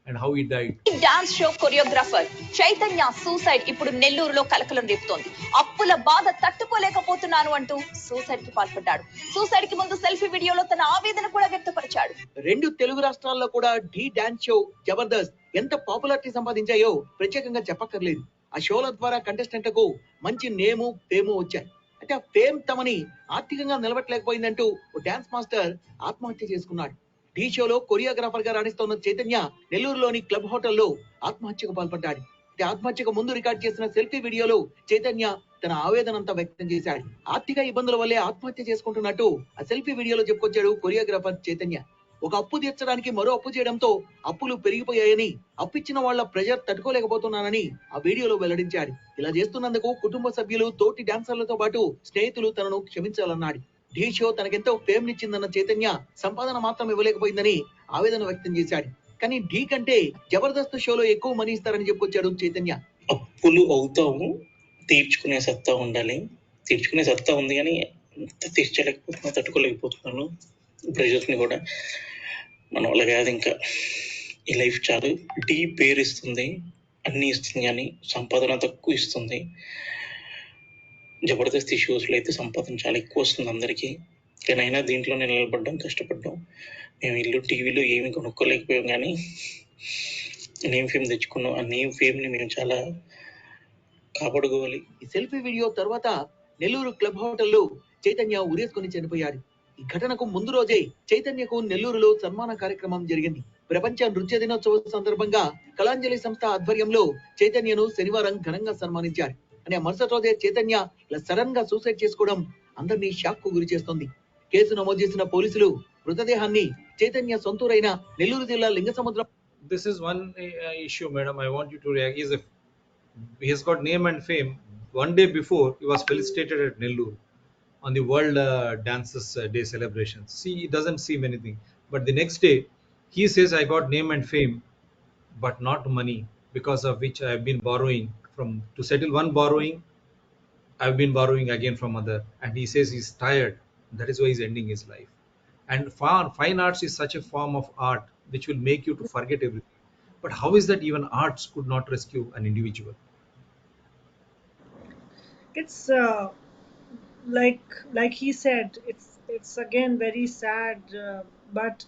and how he died. Dance show choreographer Chaitanya suicide ఇప్పుడు నెల్లూరులో కలకలం రేపుతోంది. అప్పుల బాధ తట్టుకోలేకపోతున్నాను అంటూ suicide కి పాల్పడ్డాడు. సూసైడ్ కి ముందు సెల్ఫీ వీడియోలో తన ఆవేదన కూడా వ్యక్తపరిచాడు. 2 తెలుగు రాష్ట్రాల్లో కూడా ఢీ డాన్స్ షో జబర్దస్త్ ఎంత పాపులారిటీ సంపాదించాయో ప్రత్యేకంగా చెప్పక్కర్లేదు. ఆ షోల ద్వారా కంటెస్టెంట్లకు మంచి నేము ఫేము వచ్చాయి. అయితే ఆ ఫేమ్ తమని ఆర్థికంగా నిలబెట్టలేకపోయిందంటూ ఓ డాన్స్ మాస్టర్ ఆత్మహత్య చేసుకున్నాడు. ఢీ షోలో కొరియోగ్రాఫర్ గా రాణిస్తున్న చైతన్య నెల్లూరులోని క్లబ్ హోటల్లో ఆత్మహత్యకు పాల్పడ్డాడు. ఆత్మహత్యకు ముందు రికార్డ్ చేసిన సెల్ఫీ వీడియోలో చైతన్య తన ఆవేదనంతా వ్యక్తం చేశాడు. ఆర్థిక ఇబ్బందుల వల్లే ఆత్మహత్య చేసుకుంటున్నట్టు ఆ సెల్ఫీ వీడియోలో చెప్పుకొచ్చాడు కొరియోగ్రాఫర్ చైతన్య. ఒక అప్పు తీర్చడానికి మరో అప్పు చేయడంతో అప్పులు పెరిగిపోయాయని, అప్పిచ్చిన వాళ్ల ప్రెజర్ తట్టుకోలేకపోతున్నానని ఆ వీడియోలో వెల్లడించాడు. ఇలా చేస్తున్నందుకు కుటుంబ సభ్యులు, తోటి డాన్సర్లతో పాటు స్నేహితులు తనను క్షమించాలన్నాడు. ఢీ షో తనకెంతో ఫేమ్ నిచ్చిందన్న చైతన్య సంపాదన మాత్రం ఇవ్వలేకపోయిందని ఆవేదన వ్యక్తం చేశాడు. కానీ ఢీ కంటే జబర్దస్త్ షోలో ఎక్కువ మనీ ఇస్తారని చెప్పుకొచ్చాడు చైతన్య. అప్పులు అవుతాము, తీర్చుకునే సత్తా ఉండాలి. తీర్చుకునే సత్తా ఉంది కానీ తీర్చలేకపోతున్నా, తట్టుకోలేకపోతున్నాను ప్రెషర్స్ ని కూడా. మన వల్ల కాదు ఇంకా. ఈ లైఫ్ చాలు. ఢీ పేరు ఇస్తుంది, అన్ని ఇస్తుంది, కానీ సంపాదన తక్కువ ఇస్తుంది. జబర్దస్త్ షోస్లో అయితే సంపాదన చాలా ఎక్కువ వస్తుంది అందరికీ. కానీ అయినా దీంట్లోనే నిలబడ్డాం, కష్టపడ్డాం. మేము ఇల్లు టీవీలో ఏమి కొనుక్కోలేకపోయాం, కానీ నేమ్ ఫేమ్ తెచ్చుకున్నాం. ఆ నేమ్ ఫేమ్ని మేము చాలా కాపాడుకోవాలి. ఈ సెల్ఫీ వీడియో తర్వాత నెల్లూరు క్లబ్ హోటల్లో చైతన్య ఉరేసుకొని చనిపోయారు. ఈ ఘటనకు ముందు రోజే చైతన్యకు నెల్లూరులో సన్మాన కార్యక్రమం జరిగింది. ప్రపంచ నృత్య దినోత్సవం సందర్భంగా కళాంజలి సంస్థ ఆధ్వర్యంలో చైతన్యను శనివారం ఘనంగా సన్మానించారు. అని మరుసటి రోజే చైతన్య ఇలా సడన్ గా సూసైడ్ చేసుకోవడం అందరినీ షాక్ కు గురి చేస్తుంది. కేసు నమోదు చేసిన పోలీసులు మృతదేహాన్ని చైతన్య సొంతూరైన నెల్లూరు జిల్లా Lingasamudram. This is one issue, madam. I want you to react. He has got name and fame. One day before, he was felicitated at Nellore on the World Dances Day celebrations. See, he doesn't seem anything. But the next day, he says, I got name and fame, but not money, because of which I have been borrowing to settle one borrowing. I've been borrowing again from other. And he says he's tired. That is why he's ending his life. And fine arts is such a form of art which will make you to forget everything. But how is that even arts could not rescue an individual? It's like he said, it's again very sad, but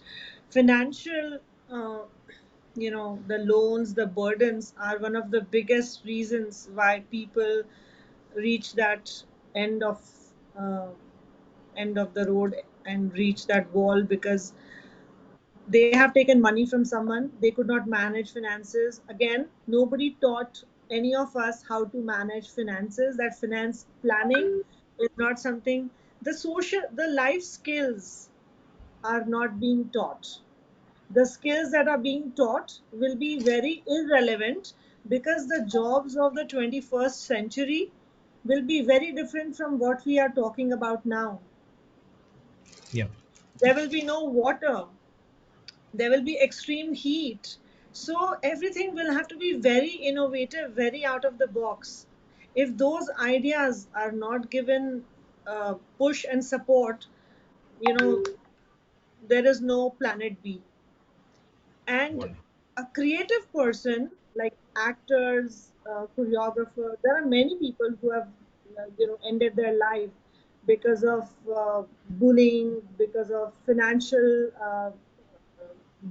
financial, the loans, the burdens are one of the biggest reasons why people reach that end of uh, the road and reach that wall, because they have taken money from someone, they could not manage finances. Again, nobody taught any of us how to manage finances. That finance planning is not something. The life skills are not being taught. The skills that are being taught will be very irrelevant, because the jobs of the 21st century will be very different from what we are talking about now. Yeah. There will be no water, there will be extreme heat, so everything will have to be very innovative, very out of the box. If those ideas are not given push and support, there is no planet B. And Wonderful. a creative person, like actors, choreographer, there are many people who have ended their life because of bullying, because of financial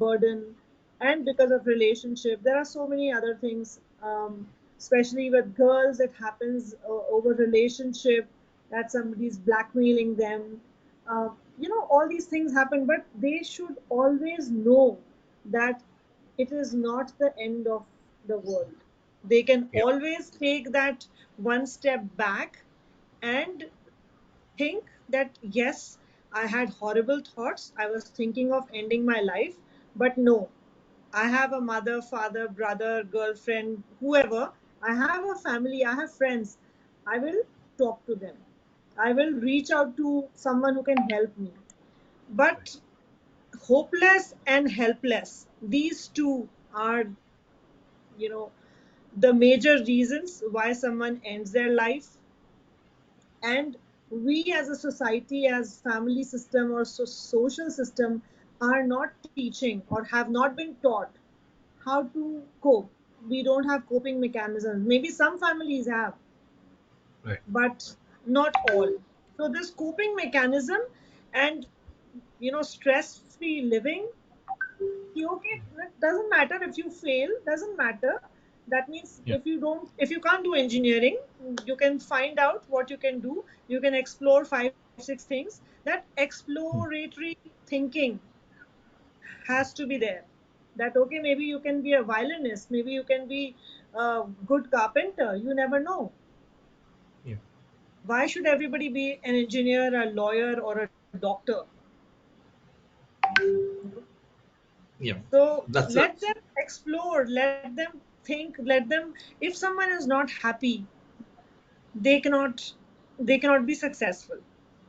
burden, and because of relationship. There are so many other things, especially with girls, it happens over relationship, that somebody's blackmailing them. All these things happen, but they should always know that it is not the end of the world. They can Yeah. always take that one step back and think that, yes, I had horrible thoughts, I was thinking of ending my life, but no, I have a mother, father, brother, girlfriend, whoever. I have a family, I have friends. I will talk to them. I will reach out to someone who can help me. But hopeless and helpless, these two are, the major reasons why someone ends their life. And we as a society, as family system or social system, are not teaching or have not been taught how to cope. We don't have coping mechanisms. Maybe some families have, Right. but not all. So this coping mechanism and stress free living, okay, it doesn't matter if you fail, doesn't matter. That means Yeah. if you can't do engineering, you can find out what you can do. You can explore 5 6 things. That exploratory thinking has to be there. That, okay, maybe you can be a violinist, maybe you can be a good carpenter, you never know. Yeah. Why should everybody be an engineer, a lawyer, or a doctor? Yeah. So That's let them explore, let them think, let them, if someone is not happy, they cannot be successful,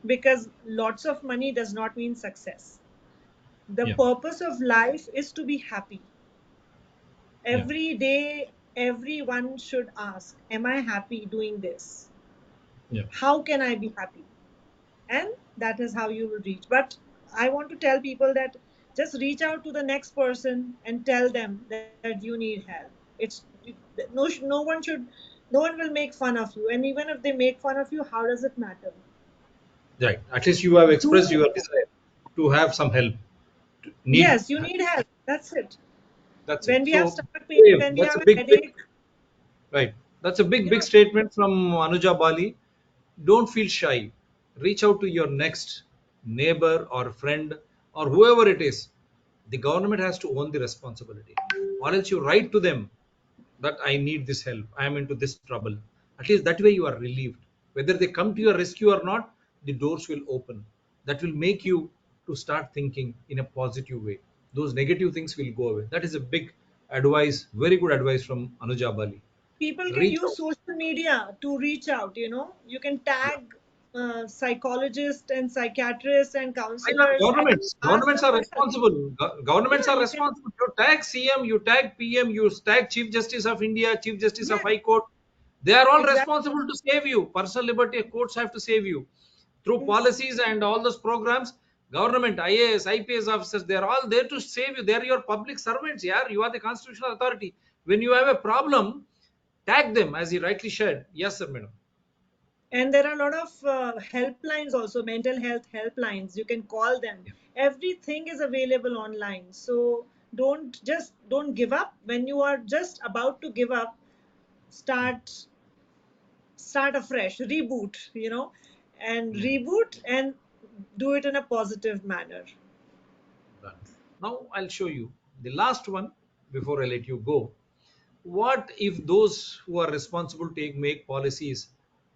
because lots of money does not mean success. The yeah. purpose of life is to be happy. Yeah. Every day, everyone should ask, am I happy doing this? Yeah. How can I be happy? And that is how you will reach. But I want to tell people that just reach out to the next person and tell them that you need help. It's no one should, no one will make fun of you, and even if they make fun of you, how does it matter? Right. At least you have Do expressed your desire to have some help. Need. Yes, you need help. That's it. That's When it. we have So stomach pain, when we that's have a a big, headache, right. That's a you big know, statement from Anuja Bali. Don't feel shy. Reach out to your next neighbor or friend or whoever it is. The government has to own the responsibility, or else you write to them that I need this help. I am into this trouble. At least that way you are relieved. Whether they come to your rescue or not, the doors will open. That will make you to start thinking in a positive way. Those negative things will go away. That is a big advice, very good advice from Anuja Bali. people can Reach use out. social media to reach out. You can Yeah. tag psychologists and psychiatrists and Why not counselors and governments? ask Governments them are for help. responsible. Governments Yeah, are you can. responsible. You tag CM, you tag PM, you tag Chief Justice of India, Chief Justice of Yeah, High Court. They are all exactly. responsible to save you. Personal liberty courts have to save you through Yes. policies and all those programs. Government, IAS, IPS officers, they are all there to save you. They are your public servants. Yeah, you are the constitutional authority. When you have a problem, tag them, as he rightly said. Yes, sir, madam. And there are a lot of helplines also, mental health helplines. You can call them. Yeah. Everything is available online. So don't give up. When you are just about to give up, start start afresh, reboot, and Yeah. reboot and do it in a positive manner. Done. Now I'll show you the last one before I let you go. What if those who are responsible take make policies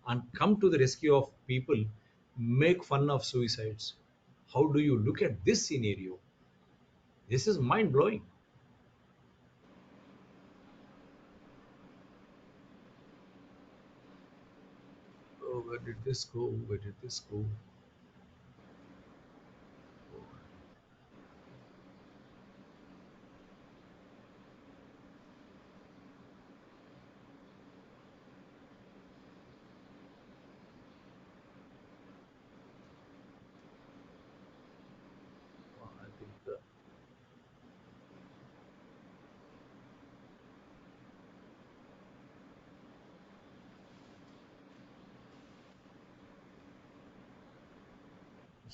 and come to the rescue of people make fun of suicides? How do you look at this scenario? This is mind blowing. Oh, where did this go? Where did this go?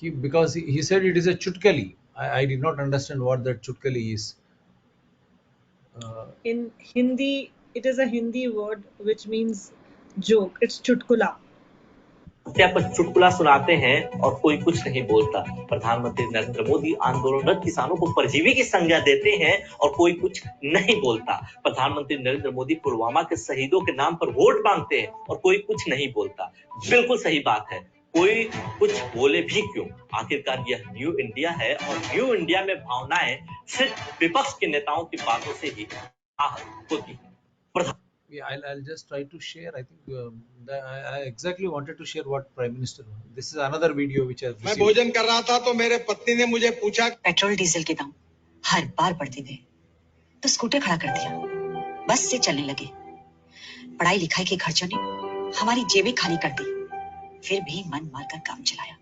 I think because he said it is a chutkali. I did not understand what that chutkali is. Uh, In Hindi, it is a Hindi word which means joke. It's chutkula. हत्या पर चुटकुला सुनाते हैं और कोई कुछ नहीं बोलता। प्रधानमंत्री नरेंद्र मोदी आंदोलनरत किसानों को परजीवी की संज्ञा देते हैं और कोई कुछ नहीं बोलता। प्रधानमंत्री नरेंद्र मोदी पुलवामा के शहीदों के नाम पर वोट मांगते हैं और कोई कुछ नहीं बोलता। बिल्कुल सही बात है, कोई कुछ बोले भी क्यों? आखिरकार यह न्यू इंडिया है और न्यू इंडिया में भावनाएं सिर्फ विपक्ष के नेताओं की बातों से ही आहत होती हैं। yeah, I'll just try to share. I think I exactly wanted to share what Prime Minister. This is another video which I've मैं received. भोजन कर रहा था तो मेरे पत्नी ने मुझे पूछा, पेट्रोल डीजल के दाम हर बार बढ़ते थे तो स्कूटर खड़ा कर दिया, बस से चलने लगे। पढ़ाई लिखाई के खर्चों ने हमारी जेबें खाली कर दी, फिर भी मन मारकर काम चलाया।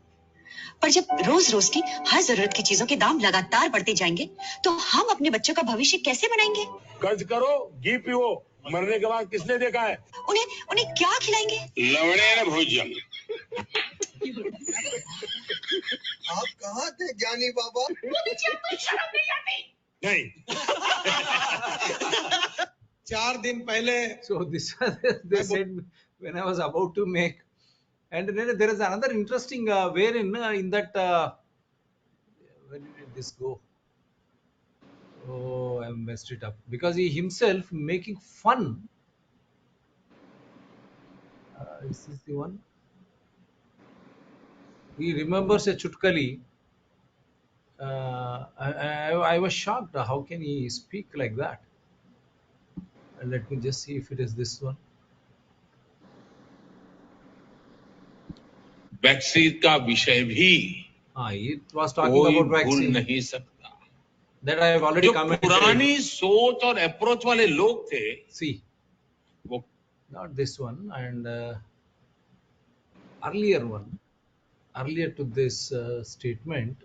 पर जब रोज रोज की हर जरूरत की चीजों के दाम लगातार बढ़ते जाएंगे तो हम अपने बच्चों का भविष्य कैसे बनाएंगे? कर्ज करो, घी पियो, मरने के बाद किसने देखा है? उन्हें क्या खिलाएंगे? लवणेर भोजन। आप कहाँ थे ज्ञानी बाबा? मुझे कोई शर्म नहीं आती। नहीं। 4 दिन पहले। So this they said when I was about to make, and then there is another interesting wherein in that where did this go? Oh, I messed it up because he himself making fun. Is this the one? He remembers a chutkali. I was shocked. How can he speak like that? Let me just see if it is this one. Vaccine का विषय भी It was talking कोई about भूल vaccine. नहीं सकता। That I have already जो commented. पुरानी सोच और अप्रोच वाले लोग थे, See, वो not this one, and earlier one, earlier to this statement.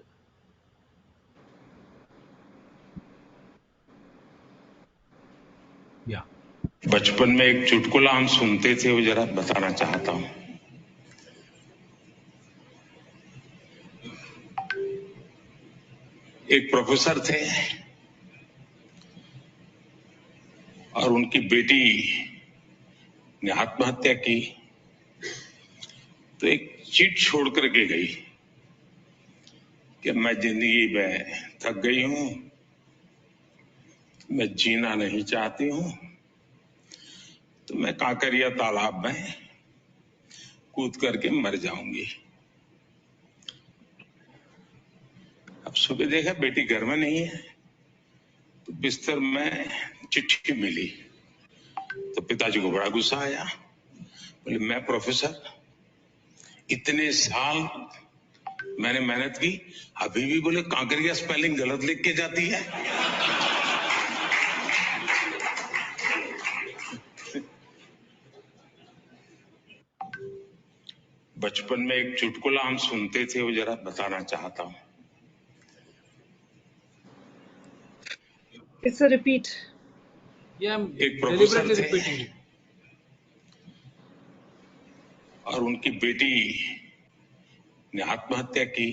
Yeah. बचपन में एक चुटकुला हम सुनते थे, वो जरा बताना चाहता हूँ। एक प्रोफेसर थे, और उनकी बेटी ने आत्महत्या की तो एक चिट छोड़ करके गई कि मैं जिंदगी में थक गई हूं, मैं जीना नहीं चाहती हूं, तो मैं कांकरिया तालाब में कूद करके मर जाऊंगी। अब सुबह देखा बेटी घर में नहीं है, तो बिस्तर में चिट्ठी मिली तो पिताजी को बड़ा गुस्सा आया। बोले मैं प्रोफेसर, इतने साल मैंने मेहनत की, अभी भी बोले कांकरिया स्पेलिंग गलत लिख के जाती है। बचपन में एक चुटकुला हम सुनते थे, वो जरा बताना चाहता हूं। It's a repeat. Yeah, I'm एक प्रोफेसर deliberately थे repeating it. और उनकी बेटी ने आत्महत्या की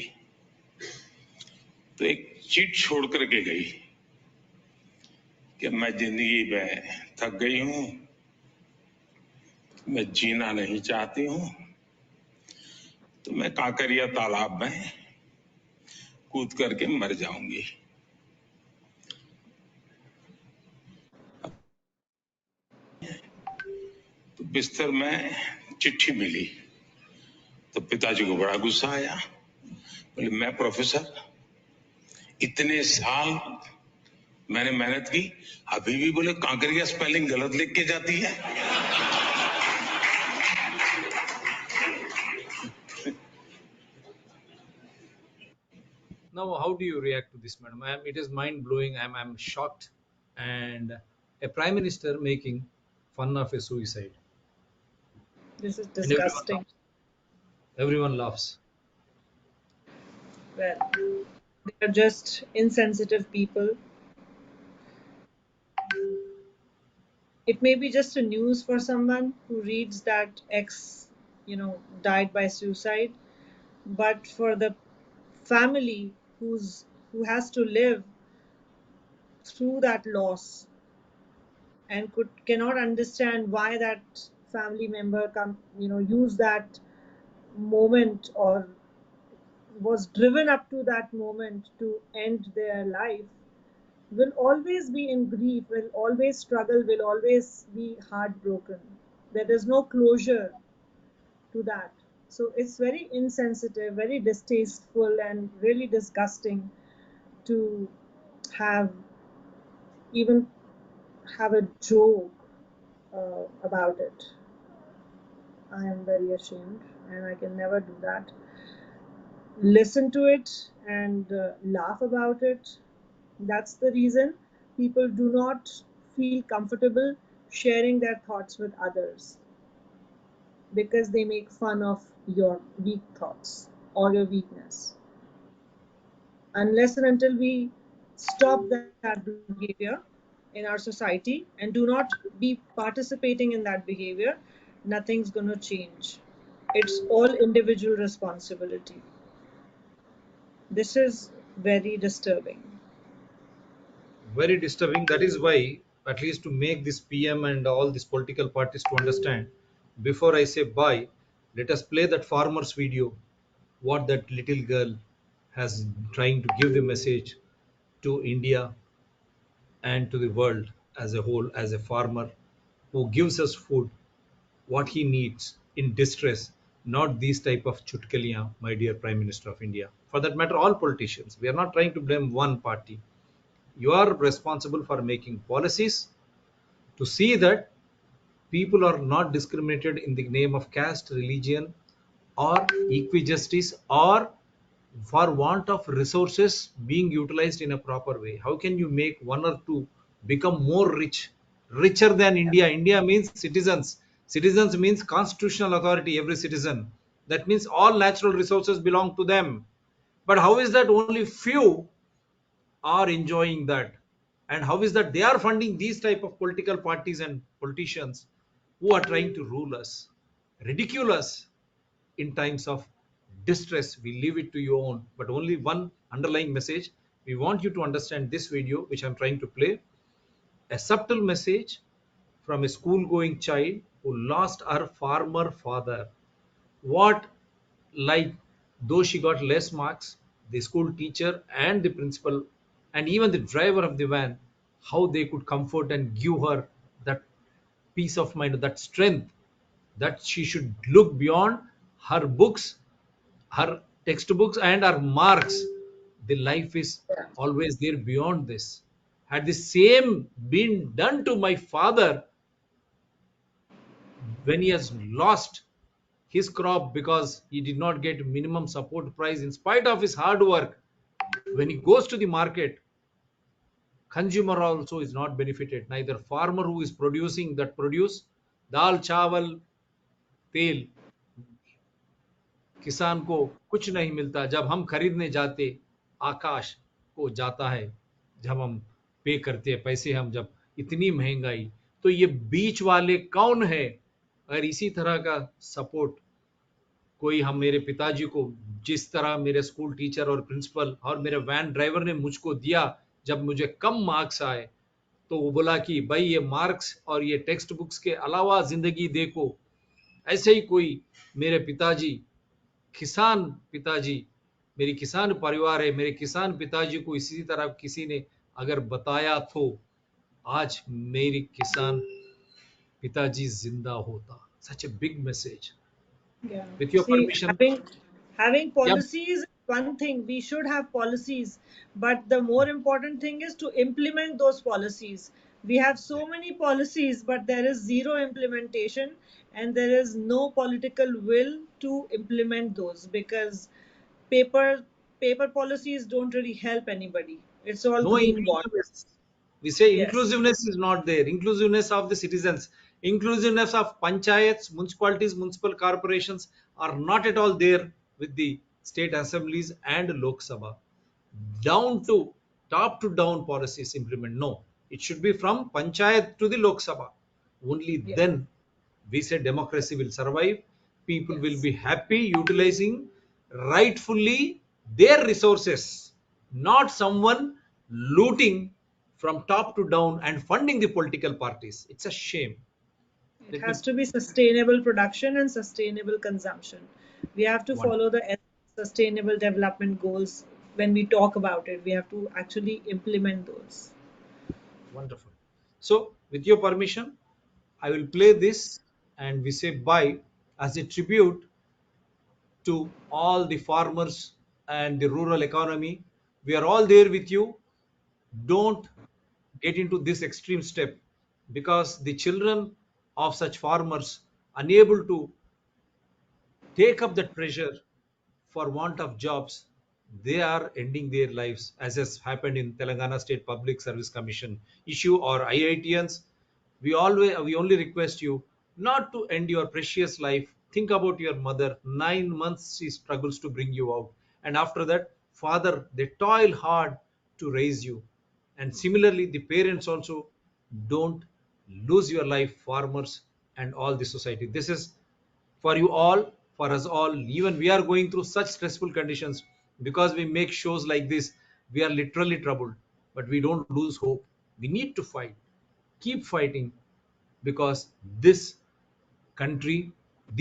तो एक चिट छोड़ करके गई कि मैं जिंदगी में थक गई हूं, मैं जीना नहीं चाहती हूं, तो मैं कांकरिया तालाब में कूद करके मर जाऊंगी। तो बिस्तर में चिट्ठी मिली तो पिताजी को बड़ा गुस्सा आया। बोले मैं प्रोफेसर, इतने साल मैंने मेहनत की, अभी भी बोले कांकरिया स्पेलिंग गलत लिख के जाती है। Now, how do you react to this, madam? It is mind blowing. I'm shocked. And a prime minister making fun of a suicide. This is And everyone disgusting. laughs. Everyone laughs. Well, they are just insensitive people. It may be just a news for someone who reads that X, died by suicide, but for the family who has to live through that loss and cannot understand why that family member use that moment or was driven up to that moment to end their life, will always be in grief, will always struggle, will always be heartbroken. There is no closure to that. So it's very insensitive, very distasteful, and really disgusting to have even have a joke about it. I am very ashamed, and I can never do that. Listen to it and laugh about it. That's the reason people do not feel comfortable sharing their thoughts with others, because they make fun of your weak thoughts or your weakness. Unless and until we stop that behavior in our society and do not be participating in that behavior, nothing's going to change. It's all individual responsibility. This is very disturbing. Very disturbing. That is why, at least to make this PM and all these political parties to understand, before I say bye, let us play that farmer's video, what that little girl has trying to give the message to India and to the world as a whole, as a farmer who gives us food, what he needs in distress, not these type of chutkaliyan, my dear Prime Minister of India. For that matter, all politicians. We are not trying to blame one party. You are responsible for making policies to see that people are not discriminated in the name of caste, religion, or equijustice, or for want of resources being utilized in a proper way. How can you make one or two become more rich, richer than India? India means citizens. Citizens means constitutional authority, every citizen. That means all natural resources belong to them. But how is that only few are enjoying that? And how is that they are funding these type of political parties and politicians who are trying to rule us, ridicule us in times of distress? We leave it to your own, but only one underlying message. We want you to understand this video which I'm trying to play, a subtle message from a school going child who lost her farmer father. What, like, though she got less marks, the school teacher and the principal and even the driver of the van, how they could comfort and give her that peace of mind, that strength, that she should look beyond her books, her textbooks and her marks. The life is always there beyond this. Had the same been done to my father when he has lost his crop because he did not get minimum support price in spite of his hard work, when he goes to the market, consumer also is not benefited, neither farmer who is producing that produce dal chawal तेल, किसान को कुछ नहीं मिलता। जब हम खरीदने जाते, आकाश को जाता है। जब हम पे करते हैं पैसे, हम जब इतनी महंगाई, तो ये बीच वाले कौन है? अगर इसी तरह का सपोर्ट कोई हम मेरे पिताजी को जिस तरह मेरे स्कूल टीचर और प्रिंसिपल और मेरे वैन ड्राइवर ने मुझको दिया, जब मुझे कम मार्क्स आए तो वो बोला कि भाई ये मार्क्स और ये टेक्स्ट बुक्स के अलावा जिंदगी देखो। ऐसे ही कोई मेरे पिताजी, किसान पिताजी, मेरी किसान परिवार है, मेरे किसान पिताजी को इसी तरह किसी ने अगर बताया तो आज मेरी किसान पिताजी जिंदा होता। Such a big message. Yeah. With your See, permission, having yeah, policies is one thing. We should have policies, but the more important thing is to implement those policies. We have so many policies, but there is zero implementation, and there is no political will to implement those because paper paper policies don't really help anybody. It's all no greenwash. inclusiveness. We say Yes. inclusiveness is not there. Inclusiveness of the citizens, inclusiveness of panchayats, municipalities, municipal corporations are not at all there with the state assemblies and Lok Sabha. Down to top to down policies implement. No, it should be from panchayat to the Lok Sabha. Only Yeah. then we say democracy will survive. People will Yes. be happy utilizing rightfully their resources, not someone looting from top to down and funding the political parties. It's a shame. It Let has me to be sustainable production and sustainable consumption. We have to one follow the sustainable development goals. When we talk about it, we have to actually implement those. wonderful. So, with your permission, I will play this and we say bye as a tribute to all the farmers and the rural economy. We are all there with you. Don't get into this extreme step because the children of such farmers unable to take up that pressure for want of jobs, they are ending their lives, as has happened in Telangana State Public Service Commission issue or IITians. We only request you not to end your precious life. Think about your mother. 9 months she struggles to bring you out, and after that, father, they toil hard to raise you. And similarly, the parents also don't lose your life, farmers and all the society. This is for you all, for us all. Even we are going through such stressful conditions because we make shows like this. We are literally troubled, but we don't lose hope. We need to fight, keep fighting, because this country,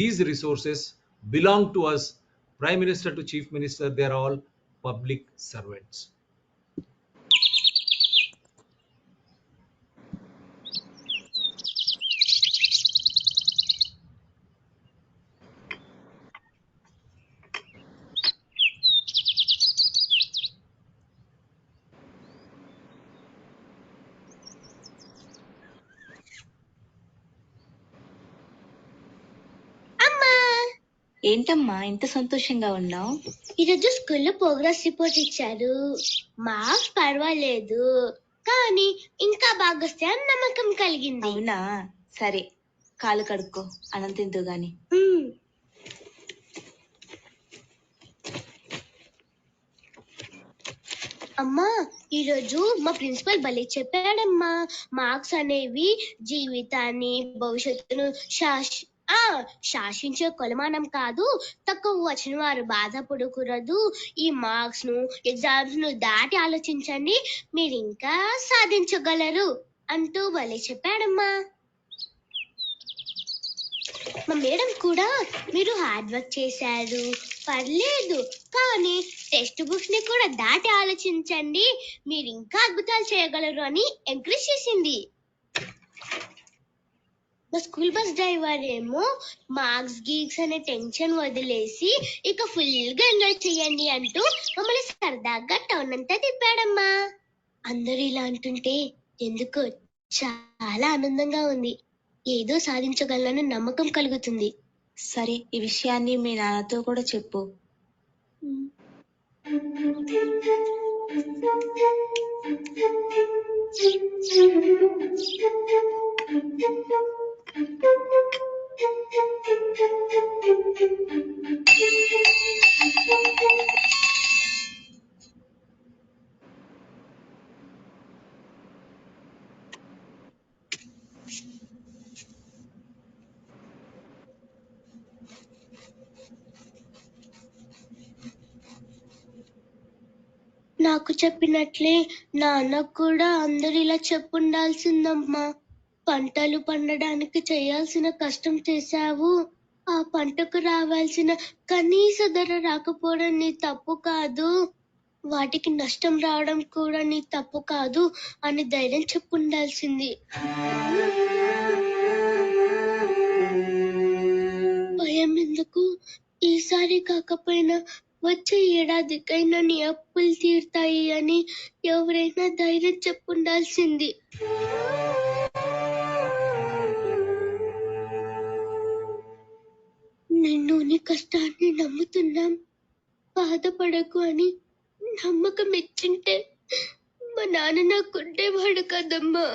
these resources belong to us. Prime Minister to Chief Minister, they are all public servants. అమ్మా, ఏంటమ్మా ఇంత సంతోషంగా ఉన్నావు? ఈరోజు స్కూల్లో progress report ఇచ్చారు. Marks పర్వాలేదు, కానీ ఇంకా బాగా వస్తాయని నమ్మకం కలిగింది. అవునా? సరే, కాలు కడుక్కో, అన్నం తిందు గాని. అమ్మా, ఈరోజు మా ప్రిన్సిపల్ భలే చెప్పాడమ్మా. మార్క్స్ అనేవి జీవితాన్ని, భవిష్యత్తును శాసించే కొలమానం కాదు. తక్కువ వచ్చిన వారు బాధపడకూడదు. ఈ మార్క్స్ ను, ఎగ్జామ్స్ ను దాటి ఆలోచించండి, మీరు ఇంకా సాధించగలరు అంటూ భలే చెప్పాడమ్మా. మా మేడం కూడా మీరు హార్డ్ వర్క్ చేశారు, పర్లేదు, కానీ టెక్స్ట్ బుక్స్ ని కూడా దాటి ఆలోచించండి, మీరు ఇంకా అద్భుతాలు చేయగలరు అని ఎంకరేజ్ చేసింది. మా స్కూల్ బస్ డ్రైవర్ ఏమో మార్క్స్ గీక్స్ అనే టెన్షన్ వదిలేసి ఇక ఫుల్ గా ఎంజాయ్ చేయండి అంటూ మమ్మల్ని సరదాగా టౌన్ అంతా తిప్పాడమ్మా. అందరూ ఇలా అంటుంటే ఎందుకో చాలా ఆనందంగా ఉంది. ఏదో సాధించగలనని నమ్మకం కలుగుతుంది. సరే, ఈ విషయాన్ని మీ నాన్నతో కూడా చెప్పు. నాకు చెప్పినట్లే నాన్నకు కూడా అందరు ఇలా చెప్పుండాల్సిందమ్మా. పంటలు పండడానికి చేయాల్సిన కష్టం చేశావు, ఆ పంటకు రావాల్సిన కనీస ధర రాకపోవడం నీ తప్పు కాదు, వాటికి నష్టం రావడం కూడా నీ తప్పు కాదు అని ధైర్యం చెప్పుండాల్సింది. భయం ఎందుకు, ఈసారి కాకపోయినా వచ్చే ఏడాదికైనా నీ అప్పులు తీరుతాయి అని ఎవరైనా ధైర్యం చెప్పుండాల్సింది. నిన్ను నీ కష్టాన్ని నమ్ముతున్నాం, బాధపడకు అని నమ్మకం ఇచ్చింటే మా నాన్న నాకుండేవాడు కదమ్మా.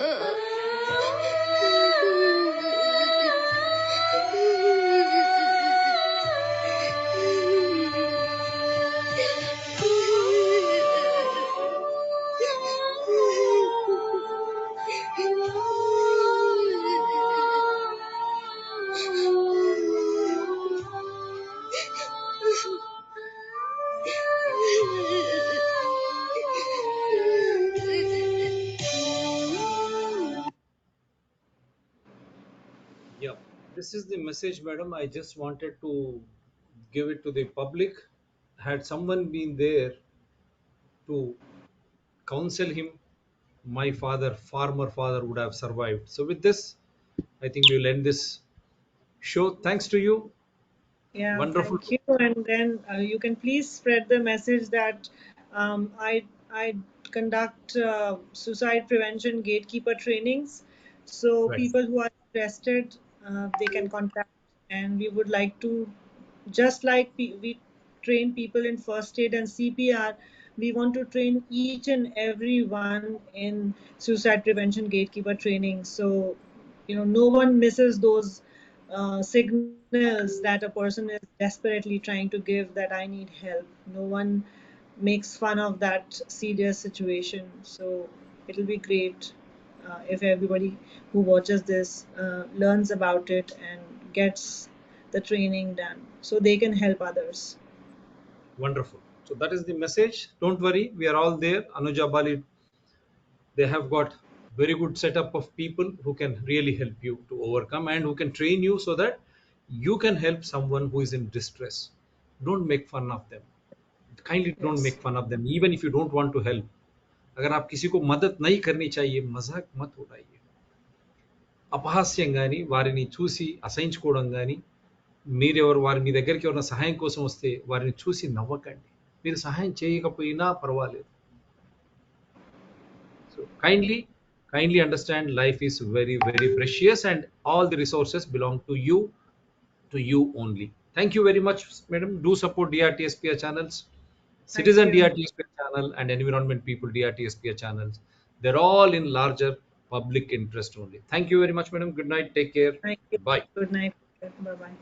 Yeah, this is the message, madam. I just wanted to give it to the public. Had someone been there to counsel him, my father, farmer father, would have survived. So with this, I think we'll end this show. Thanks to you. Yeah, Wonderful. thank you. And then you can please spread the message that I conduct suicide prevention gatekeeper trainings. So Right. people who are interested, they can contact. And we would like to, just like we train people in first aid and CPR, we want to train each and every one in suicide prevention gatekeeper training. So, no one misses those signals that a person is desperately trying to give, that I need help. No one makes fun of that serious situation. So it'll be great if everybody who watches this learns about it and gets the training done so they can help others. Wonderful. So that is the message. Don't worry, we are all there. Anuja Bali, they have got very good setup of people who can really help you to overcome and who can train you so that you can help someone who is in distress. Don't make fun of them. Kindly don't Yes. make fun of them, even if you don't want to help. అगर आप किसी को मदद नहीं करनी चाहिए, मजाक मत उड़ाइए. అపహాస్యం కానీ వారిని చూసి అసహించుకోవడం కానీ, మీరెవరు వారి మీ దగ్గరికి ఎవరైనా సహాయం కోసం వస్తే వారిని చూసి నవ్వకండి. మీరు సహాయం చేయకపోయినా పర్వాలేదు. So kindly understand life is very, very precious and all the resources belong to you only. Thank you very much, madam. Do support DRTSPR channels, Citizen you. DRTSPR channel and Environment People DRTSPR channels. They're all in larger public interest only. Thank you very much, madam. Good night. Take care. Thank you. Bye. Good night. Bye bye.